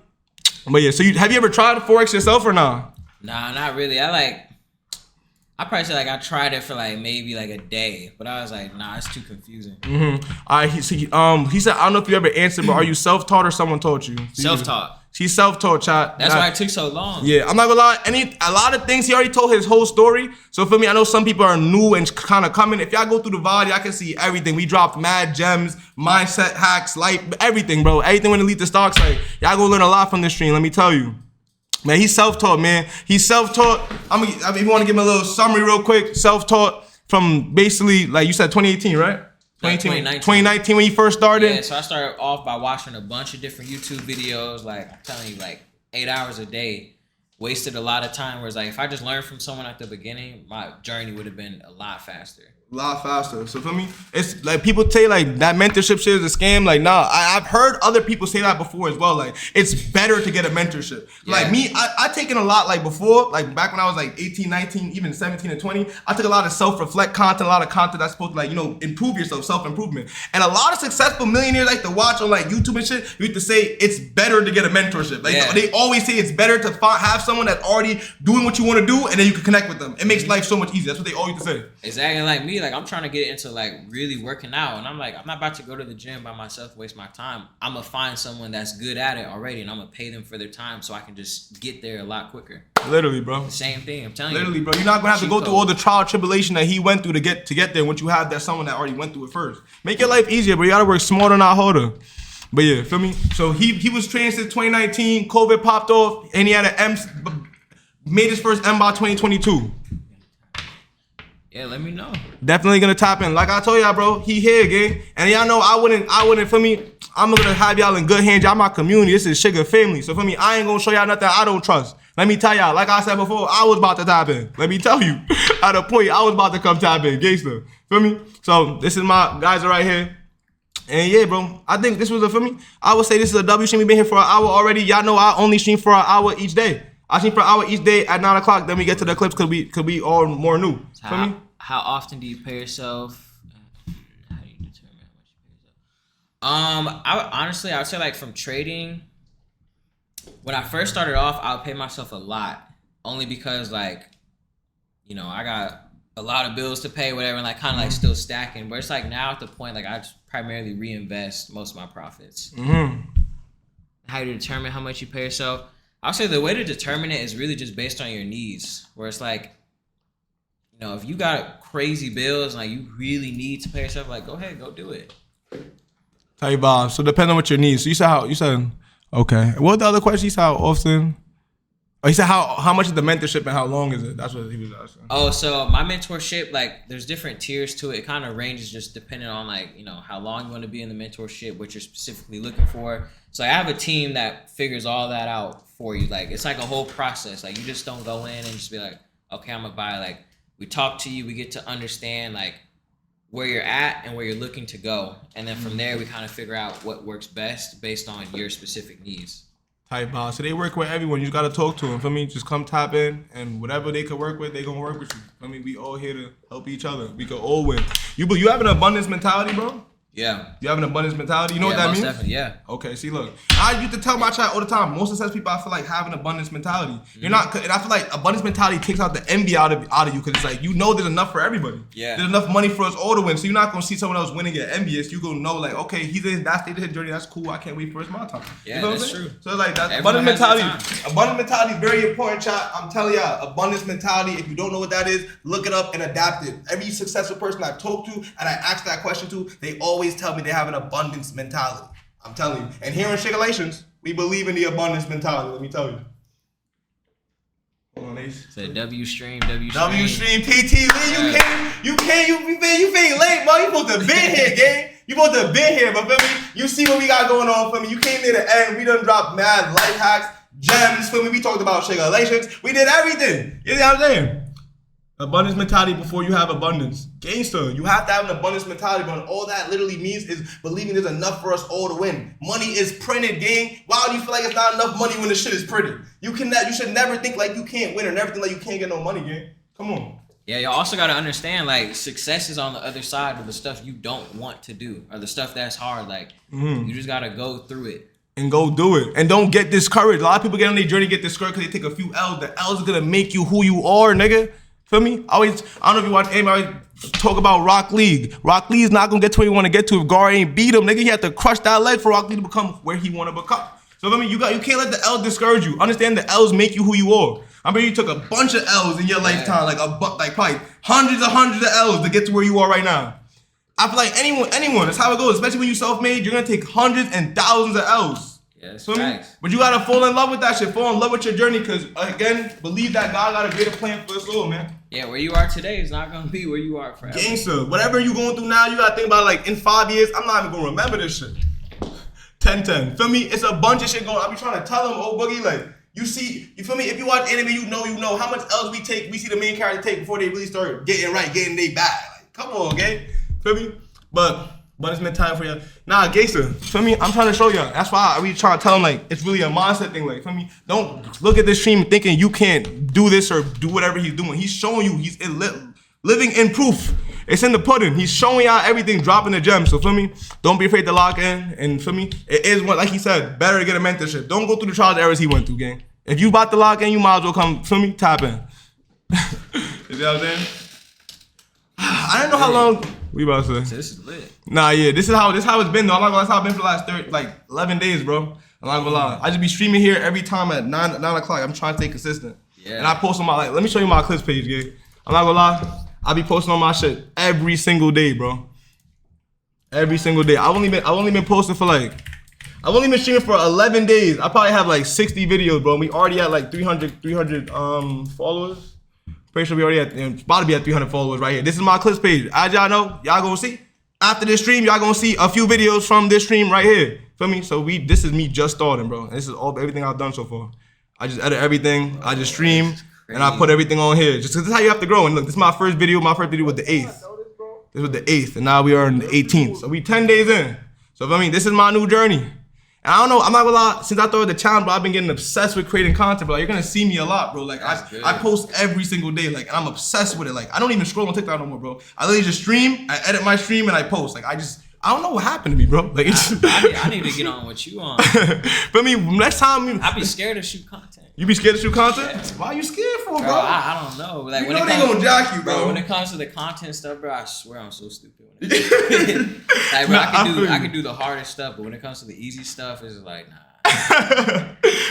But yeah, so have you ever tried Forex yourself or not? Nah, not really. I I probably say like I tried it for like maybe like a day, but I was like, nah, it's too confusing. All right, he said, I don't know if you ever answered, but are you self-taught or someone taught you? Self-taught. He's self-taught, chat. That's why it took so long. Yeah, I'm not gonna lie. A lot of things he already told his whole story. So for me, I know some people are new and kind of coming. If y'all go through the VOD, y'all can see everything. We dropped mad gems, mindset hacks, like everything, bro. Everything when it lead to stocks, like y'all gonna learn a lot from this stream. Let me tell you. Man, he's self-taught, man. He's self-taught. If you want to give him a little summary real quick, self-taught from basically, like you said, 2018, right? 2019 when you first started? Yeah, so I started off by watching a bunch of different YouTube videos, like I'm telling you, like 8 hours a day. Wasted a lot of time, whereas like if I just learned from someone at the beginning, my journey would have been a lot faster. A lot faster. So for me, it's like people say like that mentorship shit is a scam. Like, nah, I've heard other people say that before as well. Like, it's better to get a mentorship. Yeah. Like me, I taken a lot like before, like back when I was like 18, 19, even 17 and 20, I took a lot of self-reflect content, a lot of content that's supposed to like, you know, improve yourself, self-improvement. And a lot of successful millionaires like to watch on like YouTube and shit, you have to say it's better to get a mentorship. Like they always say it's better to have someone that's already doing what you want to do and then you can connect with them. It makes life so much easier. That's what they always say. Exactly like me. Like I'm trying to get into like really working out, and I'm like, I'm not about to go to the gym by myself, waste my time. I'm gonna find someone that's good at it already, and I'm gonna pay them for their time so I can just get there a lot quicker. Literally, bro. Same thing. I'm telling you. Literally, bro. You're not gonna have to go through all the trial tribulation that he went through to get there. Once you have that someone that already went through it first, make your life easier, but you gotta work smarter, not harder. But yeah, feel me? So he was training since 2019. COVID popped off, and he had made his first M by 2022. Yeah, let me know. Definitely gonna tap in. Like I told y'all, bro, he here, gang. And y'all know I wouldn't, for me, I'm gonna have y'all in good hands. Y'all my community. This is Shigga family. So for me, I ain't gonna show y'all nothing I don't trust. Let me tell y'all, like I said before, I was about to tap in. Let me tell you, at a point, I was about to come tap in, gangster. Feel me? So this is my guys are right here. And yeah, bro, I think this was for me. I would say this is a W stream. We've been here for an hour already. Y'all know I only stream for an hour each day. I stream for an hour each day at 9 o'clock. Then we get to the clips because we all more new. Feel me? How often do you pay yourself? How do you determine how much you pay yourself? I would say like from trading, when I first started off, I would pay myself a lot, only because like, you know, I got a lot of bills to pay, whatever, and like kind of like still stacking. But it's like now at the point, like I just primarily reinvest most of my profits. How do you determine how much you pay yourself? I'll say the way to determine it is really just based on your needs, where it's like, you know, if you got crazy bills and like you really need to pay yourself, like go ahead, go do it. Tell you, Bob. So depending on what your needs. So you said okay. What was the other question? You said how often? Oh, he said how much is the mentorship and how long is it? That's what he was asking. Oh, so my mentorship, like there's different tiers to it. It kind of ranges just depending on like, you know, how long you want to be in the mentorship, what you're specifically looking for. So I have a team that figures all that out for you. Like it's like a whole process. Like you just don't go in and just be like, okay, I'm gonna buy. Like we talk to you, we get to understand like where you're at and where you're looking to go. And then from there, we kind of figure out what works best based on your specific needs. Type boss. So they work with everyone. You just gotta talk to them. For me, just come tap in, and whatever they could work with, they gonna work with you. I mean, we all here to help each other. We could all win. You have an abundance mentality, bro? Yeah. You have an abundance mentality? You know what that means? Definitely, yeah. Okay, see, look. I used to tell my child all the time, most successful people, I feel like, have an abundance mentality. You're not, and I feel like abundance mentality takes out the envy out of you, because it's like, you know there's enough for everybody. Yeah. There's enough money for us all to win, so you're not going to see someone else winning and get envious. You're going to know, like, okay, he's in that stage of his journey, that's cool, I can't wait for my time. Yeah, you know that's true. So it's like, that Everyone abundance has mentality is very important, chat. I'm telling y'all, abundance mentality, if you don't know what that is, look it up and adapt it. Every successful person I've talked to and I asked that question to, they always tell me they have an abundance mentality. I'm telling you. And here in Shigga, we believe in the abundance mentality. Let me tell you. Hold on, Ace. Said W stream, PT Lee, you ain't late, bro. You supposed to be here, gang. You supposed to be here, but feel me? You see what we got going on, for me. You came near the end. We done dropped mad life hacks, gems, feel me? We talked about Shigga. We did everything. You know what I'm saying? Abundance mentality before you have abundance. Gangster, you have to have an abundance mentality, but all that literally means is believing there's enough for us all to win. Money is printed, gang. Why do you feel like it's not enough money when the shit is printed? You should never think like you can't win or never think like you can't get no money, gang. Come on. Yeah, you also got to understand, like, success is on the other side of the stuff you don't want to do or the stuff that's hard. Like, you just got to go through it. And go do it. And don't get discouraged. A lot of people get on their journey, get discouraged because they take a few L's. The L's are going to make you who you are, nigga. Feel me? I don't know if you watch anybody talk about Rock Lee. Rock Lee's not gonna get to where he wanna get to if Gar ain't beat him. Nigga, he had to crush that leg for Rock Lee to become where he wanna become. So feel me? You can't let the L's discourage you. Understand the L's make you who you are. I mean, you took a bunch of L's in your lifetime, like probably hundreds of L's to get to where you are right now. I feel like anyone, that's how it goes. Especially when you self-made, you're gonna take hundreds and thousands of L's. Yes, Feel me? But you gotta fall in love with that shit. Fall in love with your journey, cause again, believe that God got a greater plan for us all, man. Yeah, where you are today is not gonna be where you are forever. Gangster, whatever you going through now, you gotta think about like in 5 years, I'm not even gonna remember this shit. 10-10. Feel me? It's a bunch of shit going on. I be trying to tell them, oh Boogie, like, you feel me? If you watch anime, you know how much L's we see the main character take before they really start getting right, getting they back. Like, come on, gang. Feel me? But it's been time for you. Nah, gangster, feel me? I'm trying to show y'all. That's why I really trying to tell them, like, it's really a mindset thing, like, feel me? Don't look at this stream thinking you can't do this or do whatever he's doing. He's showing you, he's living in proof. It's in the pudding. He's showing y'all everything, dropping the gems. So feel me? Don't be afraid to lock in. And feel me? It is what, like he said, better to get a mentorship. Don't go through the trials and errors he went through, gang. If you about to lock in, you might as well come, feel me? Tap in. You know what I'm saying? I don't know how long. What you about to say? This is lit. Nah, yeah, this is how it's been though. I'm not gonna lie, that's how it's been for the last 11 days, bro. I'm not gonna lie. I just be streaming here every time at 9 o'clock. I'm trying to stay consistent. Yeah. And I post on my, let me show you my clips page, gang. I'm not gonna lie. I be posting on my shit every single day, bro. Every single day. I've only been posting for I've only been streaming for 11 days. I probably have like 60 videos, bro. We already had like 300 followers. Pretty sure we already about to be at 300 followers right here. This is my clips page. As y'all know, y'all gonna see. After this stream, y'all gonna see a few videos from this stream right here. Feel me? So this is me just starting, bro. This is everything I've done so far. I just edit everything. I just stream. And I put everything on here. Just cause this is how you have to grow. And look, this is my first video. My first video was the 8th. This was the 8th. And now we are on the 18th. So we 10 days in. So I mean, this is my new journey. And I don't know, I'm not gonna lie, since I started the channel, bro, I've been getting obsessed with creating content, bro. Like, you're gonna see me a lot, bro. Like I post every single day, like, and I'm obsessed with it. Like, I don't even scroll on TikTok no more, bro. I literally just stream, I edit my stream, and I post. Like, I don't know what happened to me, bro. Like, I need to get on what you on. But me, next time I be scared to shoot content. You be scared to shoot content? Yeah. Why are you scared for, bro? I don't know. Like, you know they gonna jack you, bro. When it comes to the content stuff, bro, I swear I'm so stupid. Like, bro, I can do the hardest stuff, but when it comes to the easy stuff, it's like, nah.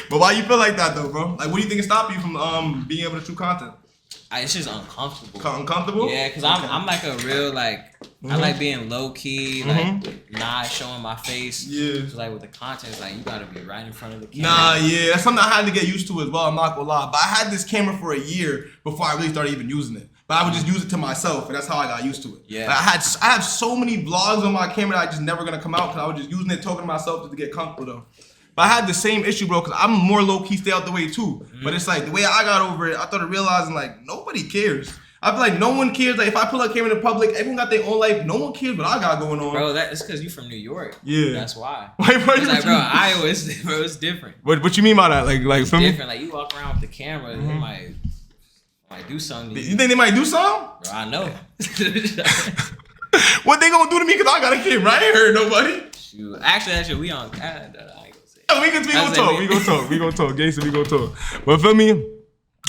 But why you feel like that though, bro? Like, what do you think is stopping you from being able to shoot content? It's just uncomfortable. Uncomfortable? Yeah, because I'm like a real, like, I like being low-key, like, not showing my face. Yeah. So, like, with the content, it's like, you gotta be right in front of the camera. Nah, yeah, that's something I had to get used to as well, I'm not gonna lie. But I had this camera for a year before I really started even using it. But I would just use it to myself, and that's how I got used to it. Yeah. Like, I have so many vlogs on my camera that I just never gonna come out because I was just using it, talking to myself just to get comfortable though. But I had the same issue, bro, because I'm more low-key, stay out the way too. But it's like, the way I got over it, I started realizing, like, nobody cares. I feel like no one cares. Like, if I pull a camera in the public, everyone got their own life. No one cares what I got going on. Bro, it's because you from New York. Yeah. That's why. Wait, bro, it's like, bro, Iowa, it's different. What you mean by that? Like, it's different. Like, you walk around with the camera, they might do something. You think they might do something? Bro, I know. What they gonna do to me because I got a camera? I ain't hurt nobody. Shoot. Actually, we on Canada. We gonna talk. Gangster, we gonna talk. But feel me?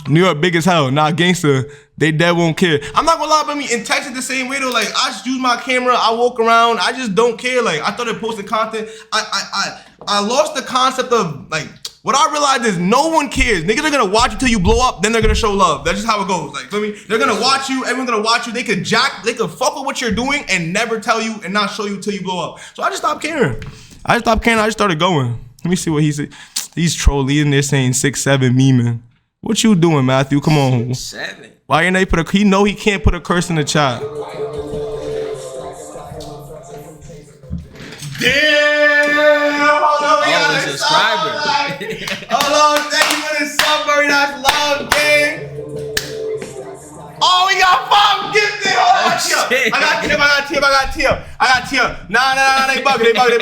New York big as hell. Nah, gangster, they dead won't care. I'm not gonna lie about me. In Texas, the same way though. Like, I just use my camera. I walk around. I just don't care. Like, I started posting content. I lost the concept of, like, what I realized is no one cares. Niggas are gonna watch you till you blow up, then they're gonna show love. That's just how it goes. Like, feel me? They're gonna watch you. Everyone's gonna watch you. They could fuck with what you're doing and never tell you and not show you till you blow up. So I just stopped caring. I just started going. Let me see what he said. He's trolling in there saying 6'7" memeing. What you doing, Matthew? Come on. 7. Why ain't they he know he can't put a curse in the chat. Damn! Hold on, we got a subscriber. Hold on, thank you for the sub, very nice love, gang. Oh, we got 5 gifted. Hold on, I got Tim. Nah, they bugging. Hold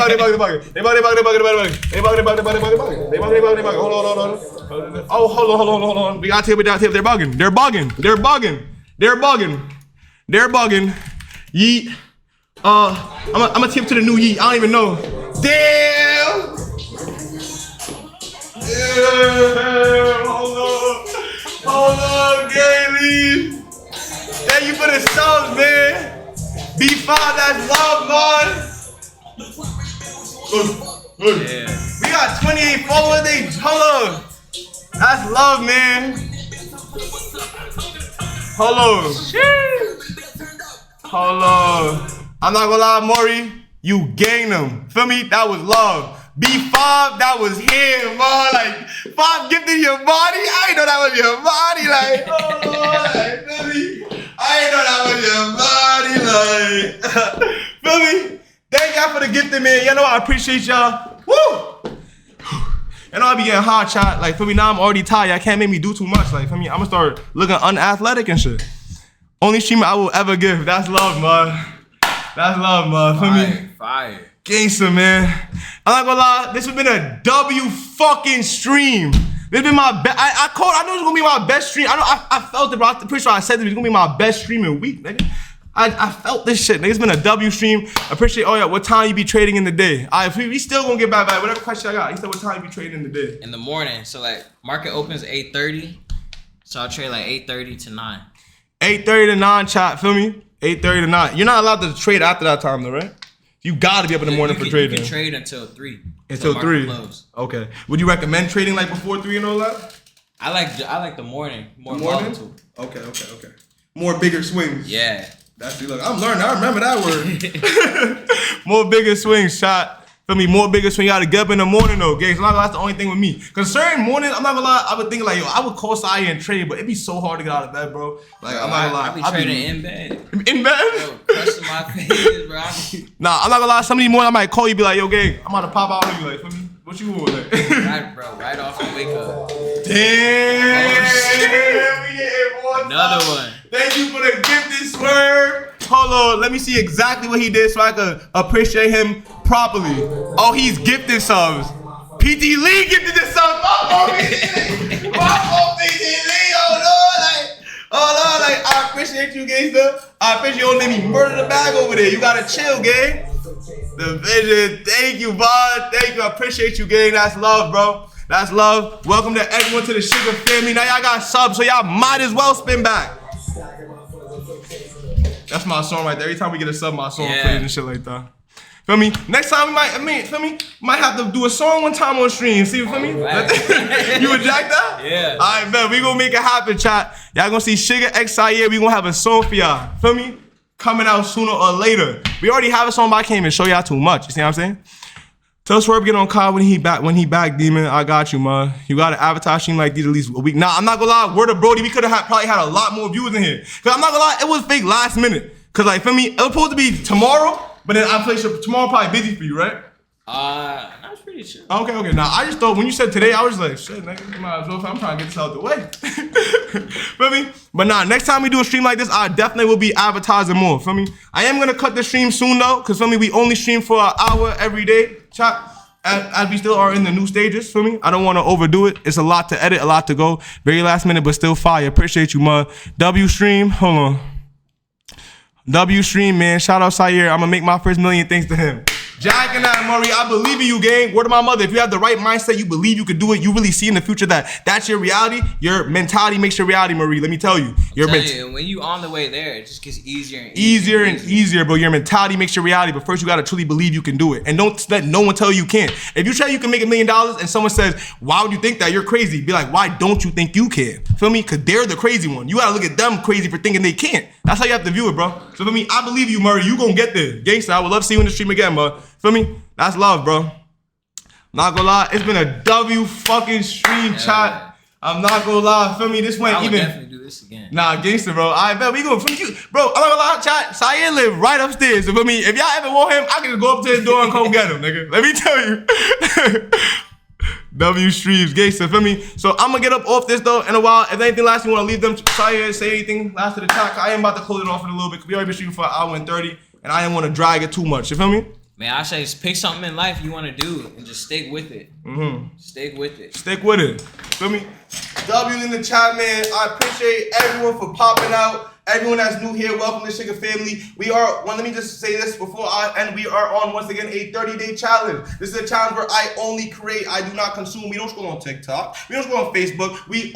on. We got Tim. They're bugging. Yeet. I'm a tip to the new Yeet. I don't even know. Damn. Hold on, Gailey. subs, man. B5, that's love, man. Yeah. We got 28 followers. They hold up. That's love, man. Hold on. Hold on. I'm not gonna lie, Maury. You gained them. Feel me? That was love. B5, that was him, man. Like, 5 gifted your body. I ain't know that was your body. Like, oh Lord, like, feel me? I ain't know that was your body. Like, feel me? Thank y'all for the gifting, man. You know I appreciate y'all. Woo! And I'll be getting hot shot. Like, feel me? Now I'm already tired. I can't make me do too much. Like, feel me? I'm gonna start looking unathletic and shit. Only streamer I will ever give. That's love, man. That's love, man. Feel me? Fire. Gangster, man. I'm not gonna lie, this has been a W fucking stream. This has been my best. I knew it was gonna be my best stream. I felt it, bro. I'm pretty sure I said it was gonna be my best stream in a week, nigga. I felt this shit, nigga. It's been a W stream. I appreciate, oh yeah, what time you be trading in the day? Alright, we still gonna get back. Whatever question I got, he said what time you be trading in the day? In the morning. So like market opens 8:30. So I'll trade like 8:30 to 9. 8:30 to 9, chat, feel me? 8:30 to 9. You're not allowed to trade after that time though, right? You gotta be up in the morning for trading. You can trade until 3. Until 3. Close. Okay. Would you recommend trading like before 3 and all that? I like the morning. More morning? volatile. Okay. More bigger swings. Yeah. That's it. Look, I'm learning. I remember that word. More bigger swings, shot. Feel me? More bigger swing. You gotta get up in the morning though, gang. So that's the only thing with me. Cause certain mornings, I'm not gonna lie, I would think like, yo, I would call Sire and trade, but it'd be so hard to get out of bed, bro. Like, I'm not gonna lie. I be trading in bed. In bed? Yo, crushing my face, bro. Nah, I'm not gonna lie. Some of these mornings I might call you, be like, yo, gang, I'm about to pop out on you. Like, feel me? What you want? Like? Right off the wake up. Damn. Oh, shit. We getting more Another time. one. Thank you for the gifted swerve. Hold on, let me see exactly what he did so I could appreciate him properly. Oh, he's gifted subs. PT Lee gifted the subs. My fault, PT Lee. Oh Lord, like I appreciate you, gangster. I appreciate you don't let me murder the bag over there. You gotta chill, gang. The vision. Thank you, bud. Thank you. I appreciate you, gang. That's love, bro. That's love. Welcome to everyone to the Shigga family. Now y'all got subs, so y'all might as well spin back. That's my song right there. Every time we get a sub, my song plays and shit like that. Feel me? Next time we might have to do a song one time on stream. See, feel me? Right. You would jack that? Yeah. Alright, man. We gonna make it happen, chat. Y'all gonna see Shigga X Sire. We gonna have a song for y'all. Feel me? Coming out sooner or later. We already have a song, but I can't even show y'all too much. You see what I'm saying? Tell Swerve get on call when he back, Demon. I got you, man. You gotta advertise stream like these at least a week. Nah, I'm not gonna lie. Word of Brody, we could have probably had a lot more views in here. Cause I'm not gonna lie, it was fake last minute. Cause like, feel me? It was supposed to be tomorrow, but then I play tomorrow probably busy for you, right? That was pretty chill. Okay. Nah, I just thought when you said today, I was like, shit, nigga, you might as well. I'm trying to get this out the way. Feel me? But nah, next time we do a stream like this, I definitely will be advertising more. Feel me? I am gonna cut the stream soon though, cause feel me, we only stream for an hour every day. Chat. As we still are in the new stages, feel me? I don't want to overdo it. It's a lot to edit, a lot to go. Very last minute, but still fire. Appreciate you, man. W stream, hold on. W stream, man. Shout out Sire. I'm gonna make my first million thanks to him. Jack and that, Murray, I believe in you, gang. Word of my mother, if you have the right mindset, you believe you could do it, you really see in the future that that's your reality, your mentality makes your reality, Murray. Let me tell you. When you on the way there, it just gets easier and easier, bro. Your mentality makes your reality, but first you gotta truly believe you can do it. And don't let no one tell you can't. If you say you can make $1 million and someone says, why would you think that? You're crazy. Be like, why don't you think you can? Feel me? Cause they're the crazy one. You gotta look at them crazy for thinking they can't. That's how you have to view it, bro. So for me, I believe you, Murray. You gonna get there. Gangsta, I would love to see you in the stream again, bro. Feel me? That's love, bro. Not gonna lie, it's been a W fucking stream, chat. I'm not gonna lie, feel me? This went I would even. definitely do this again. Nah, gangster, bro. I bet we go from you, bro. I'm not gonna lie, chat. Sire live right upstairs. So for me, if y'all ever want him, I can just go up to his door and come get him, nigga. Let me tell you. W streams, gangster, feel me? So I'm gonna get up off this though in a while. If anything last, you wanna leave them, Sire, say anything last to the chat. I am about to close it off in a little bit because we already been shooting for 1 hour and 30, and I didn't want to drag it too much. You feel me? Man, I say pick something in life you want to do and just stick with it. Stick with it. Stick with it. Feel me? W in the chat, man. I appreciate everyone for popping out. Everyone that's new here, welcome to Shigga family. Let me just say this before I end. We are on, once again, a 30-day challenge. This is a challenge where I only create. I do not consume. We don't scroll on TikTok. We don't scroll on Facebook. We